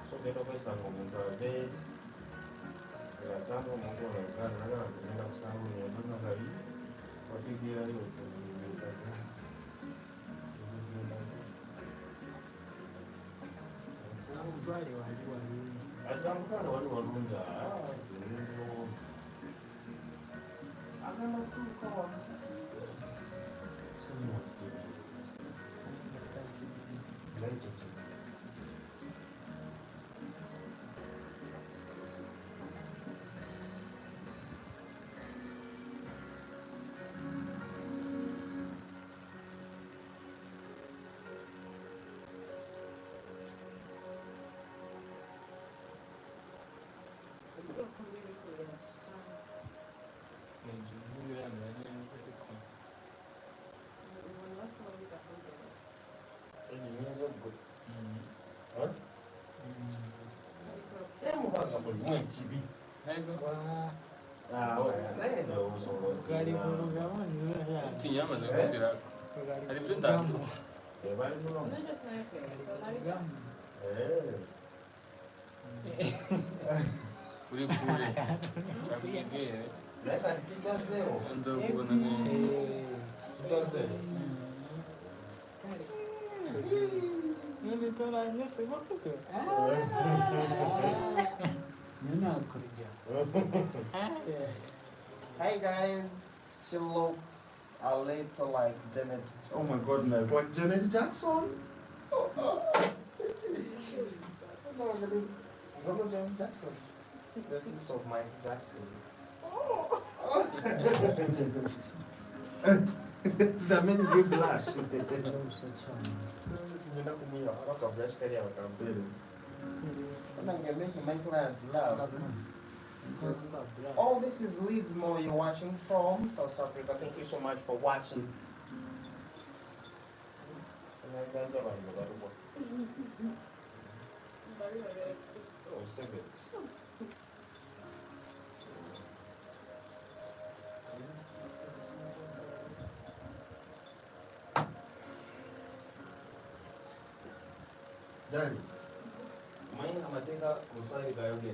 So they don't say something about it. They are saying something about it. They are saying something about it. What is the idea? kale wali walungi. Atangukana wali walungi zino agamba kutuuka wano Hi guys, she looks a little like Janet. Oh my goodness, like Janet Jackson. Oh, look at this. Remember Janet Jackson? The sister of Michael Jackson. Oh. That made you blush. Oh, this is Liz Mo you're watching from South Africa. Thank you so much for watching. Dani, mwenye amateka musari gayoge.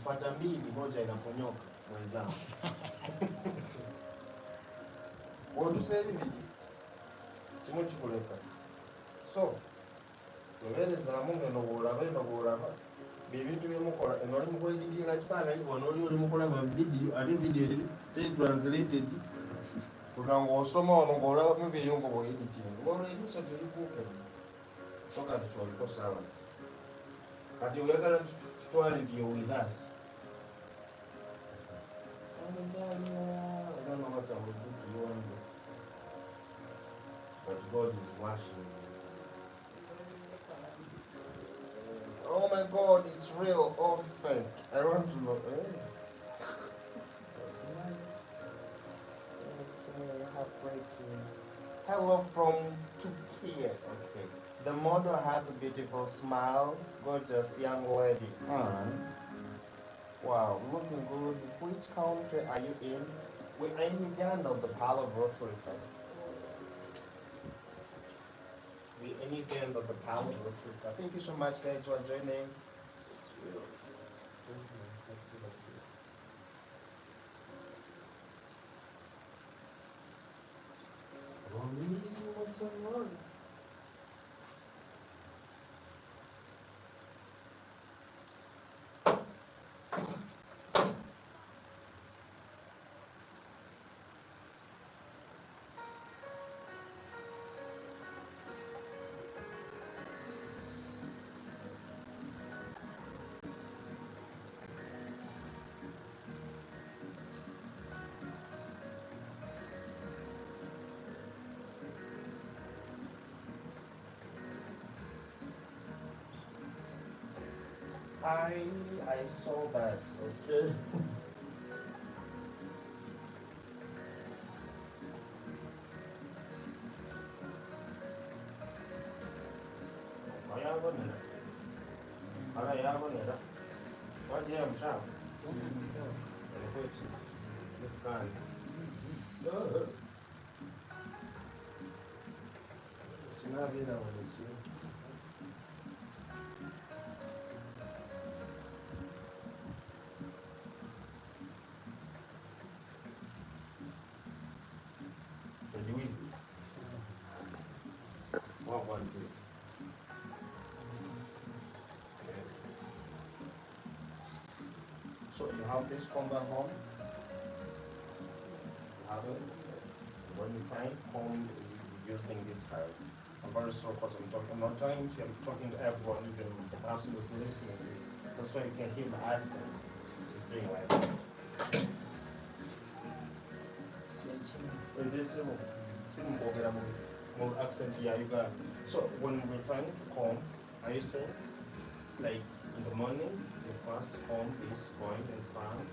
Mfata mbili moja inaponyoka mwenzangu. Wadu seli miji. Chimo chikuleka. So, noveleza mungu enoboraba. Bibintu byemukola enoli mukwediginga kifaananyi wanoli oli mukola ba video ali video eri translated. Kuganga osoma ono ng'olaba mu biyungo bwe editing. Ng'olaba ebiso tebikuuke. So kati kyoliko sawa. Kati oyagala tutwale nti you're with us. I don't know what I would do to you one day. But God is watching. Oh my God, it's real or fake. I want to know. Hello from Turkey. Okay. The model has a beautiful smile. Gorgeous young lady. Wow, looking good. Which country are you in? We are in Uganda, the Pearl of Africa. We are in Uganda, the Pearl of Africa. Thank you so much, guys, for joining. It's real. I saw that, okay? What do you have, Sam? This guy. It's not in our So you have this comb at home. You have it. When you try and comb using this style, I'm very sorry because I'm not trying to, I'm talking to everyone, even the person who's listening. That's why you can hear my accent. It's doing like that. More accent, yeah, you got. So when we're trying to comb, are you saying, like in the morning, you first comb this going in front,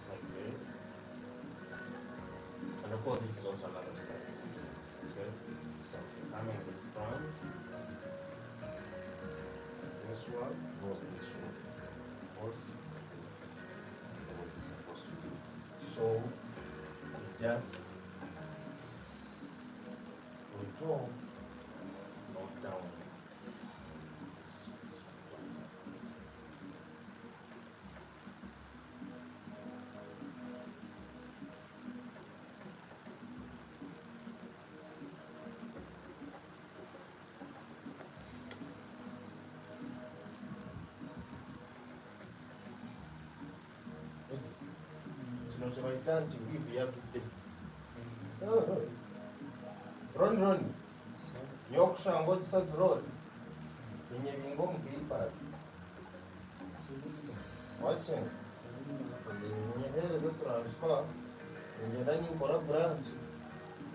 like this, and of course this is also another step. Okay, so coming in front, this one goes this one, goes what it's supposed to do. So just draw, not down. Tunachohitaji hivi ya today. Run. Yokushango just road. Inye bingo mkilipazi. Watching. Inye here za transfer. Inye ndani mkora branch.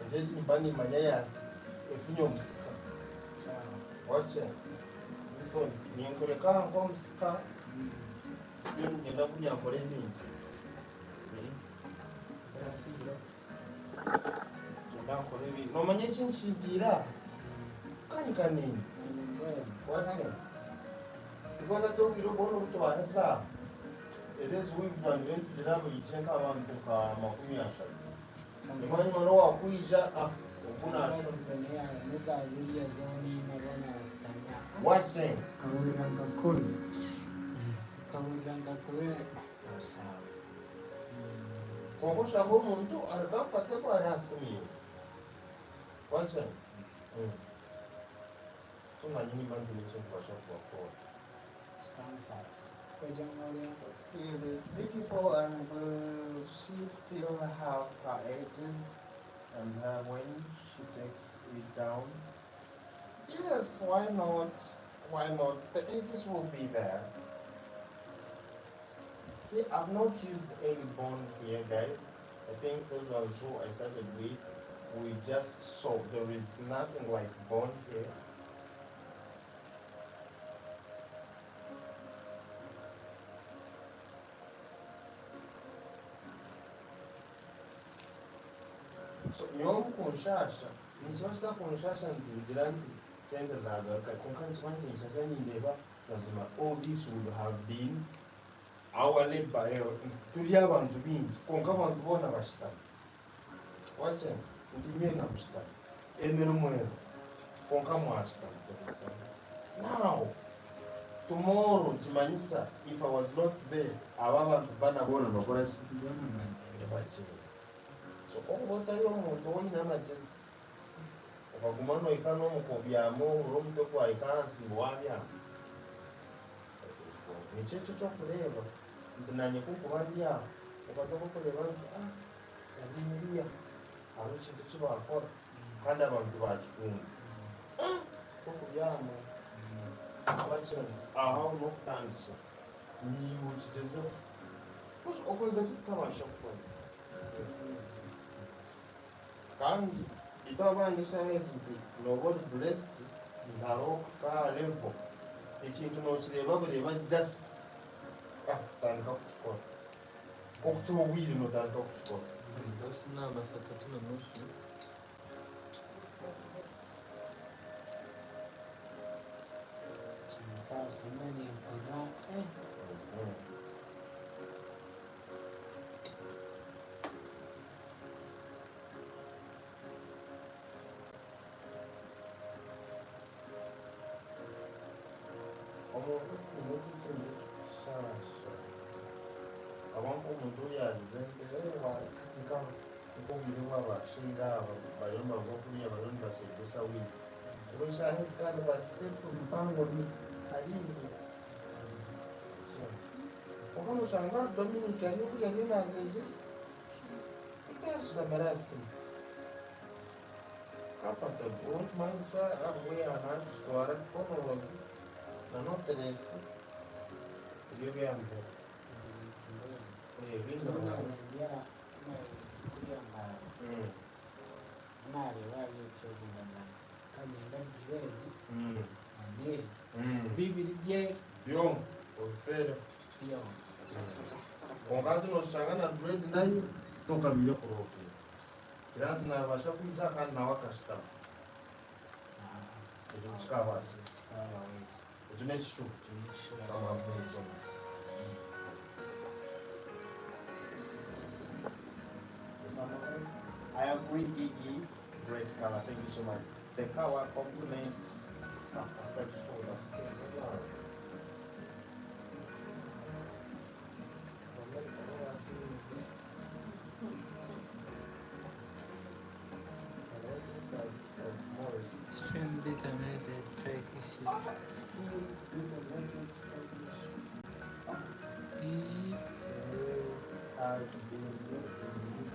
Inje nyumbani manyaya efunyo msika. Watching. So nienkoleka ngo msika. Ngenda kuja kore nini. No manye chinchidira kani wache because I told you don't go to Ahesa. It is we can rent the rabbit chenka abantu ka makumi ashatu. Imani mano wa kuija ukuna Nesa yulia zoni mabona stanya. wache Kawulanga kulu. Kawulanga kuwe. Sawa. kongosha ngo muntu aragafate kwa rasmi. Wache. So manyini bantu ni kwa kwa. It is beautiful, and will she still have her edges and her when she takes it down? Yes, why not? Why not? The edges will be there. Here, I've not used any bond here, guys. I think those are so I started with. We just saw there is nothing like bond here. So nyom kunshasha, nichosta kunshasha ntivirandi sente zagaruka kunkani chimanje nshasha nindeba lazima all this would have been our labor turi abantu bingi konka abantu bona bashitama wache ndimye na mshitama emero mwero konka mwashitama. Now tomorrow chimanyisa if I was not there aba bantu bana bona bakora bache. So all what I want to win just ukagumano ikano mukobyamo urumto kwa ikansi wabya nichecho cyo kureba ndananye kukubabya ukaza kukureba sabiniria aro chintu cy'abakora kandi abantu bacukunda kukubyamo abacho aho no kutandisha ni ukigeze kuko okwega tukabasha gukora kandi itabandisha hejuru nobody blessed ndaro ka level ikintu nokireba bureba just tandika kuchikora okuchuma obwire notandika kuchikora Basi namba saa 3:30. Sasa mani mpira. abantu omuntu yazenze nk'obirimu abashaija bariyo bavuga bariyo nibasheegyesa wiki kuba eshaaha ezikandi basitepu bipango hariibi Wakanosanga Dominic anyukuya ninazo exist. That's the embarrassing. Comfortable, won't mind sir, we are not to our photos. No, not the next. You get them. We know. Biong, fair. Wakati unosangana dread nayo toka milio kuroki. Kila tunawasha kuiza kana wakasta. Tuchikawa sisi. Tuneshu. Kama mwenzo. I agree, Gigi. Great color. Thank you so much. The color complements some perfect for the skin. Maurice. Stream determinated track issue. Has been listening.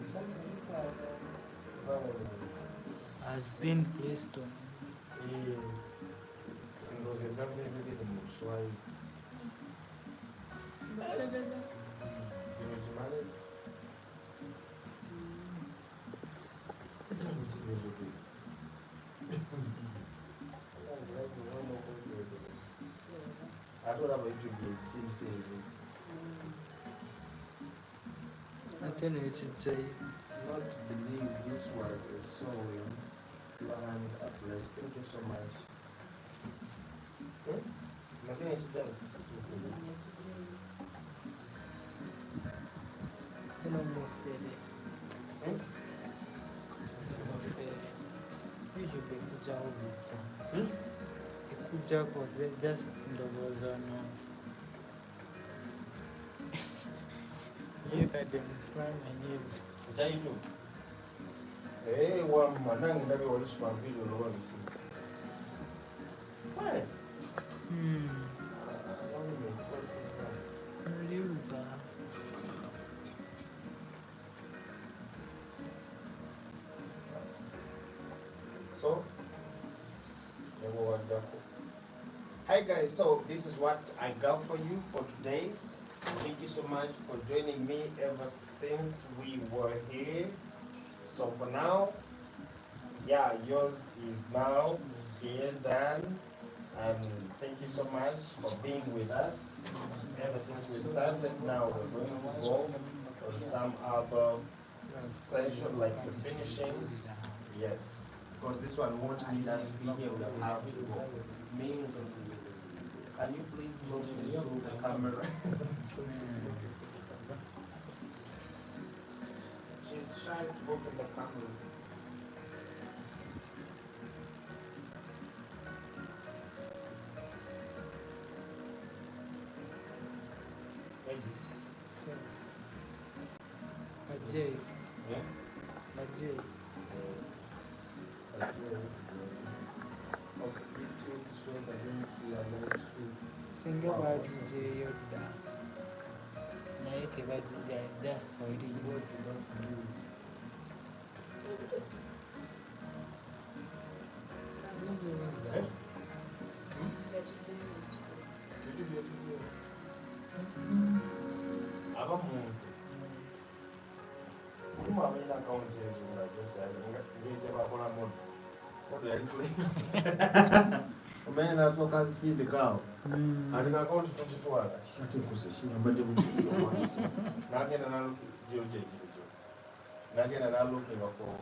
Something like violence. Has been placed on. Ndoze ndambe ndiri mushwai. Ndimejimane. Adora baitubye sinse. Atene ekijayi. Not believe this was a sewing and a place. Thank you so much. Nothing is done. Eno mufere. Mufere. Ijube kujaho buta. Ekuja kwa just ndogoza no. Yeta demonstrate needs. Jaitu. Wa manang ndabe waliswa mbili lo wali. Why? Mliuza. So, hi guys, so this is what I got for you for today. Thank you so much for joining me ever since we were here. So for now, yeah, yours is now here done. And thank you so much for being with us ever since we started. Now we're going to go on some other session like the finishing. Yes, because this one won't need us to be here. We'll have to go. Can you please look into the camera? She's trying to look at the camera. Ajay. Ajay. Singa bagije yodda. Naye tebagije just oli. Umene naso kasinde kawo. Andika account 22 ala. Ati kuseshi nyambade buti. Nagenda naluki joje. Nagenda naluki ngako.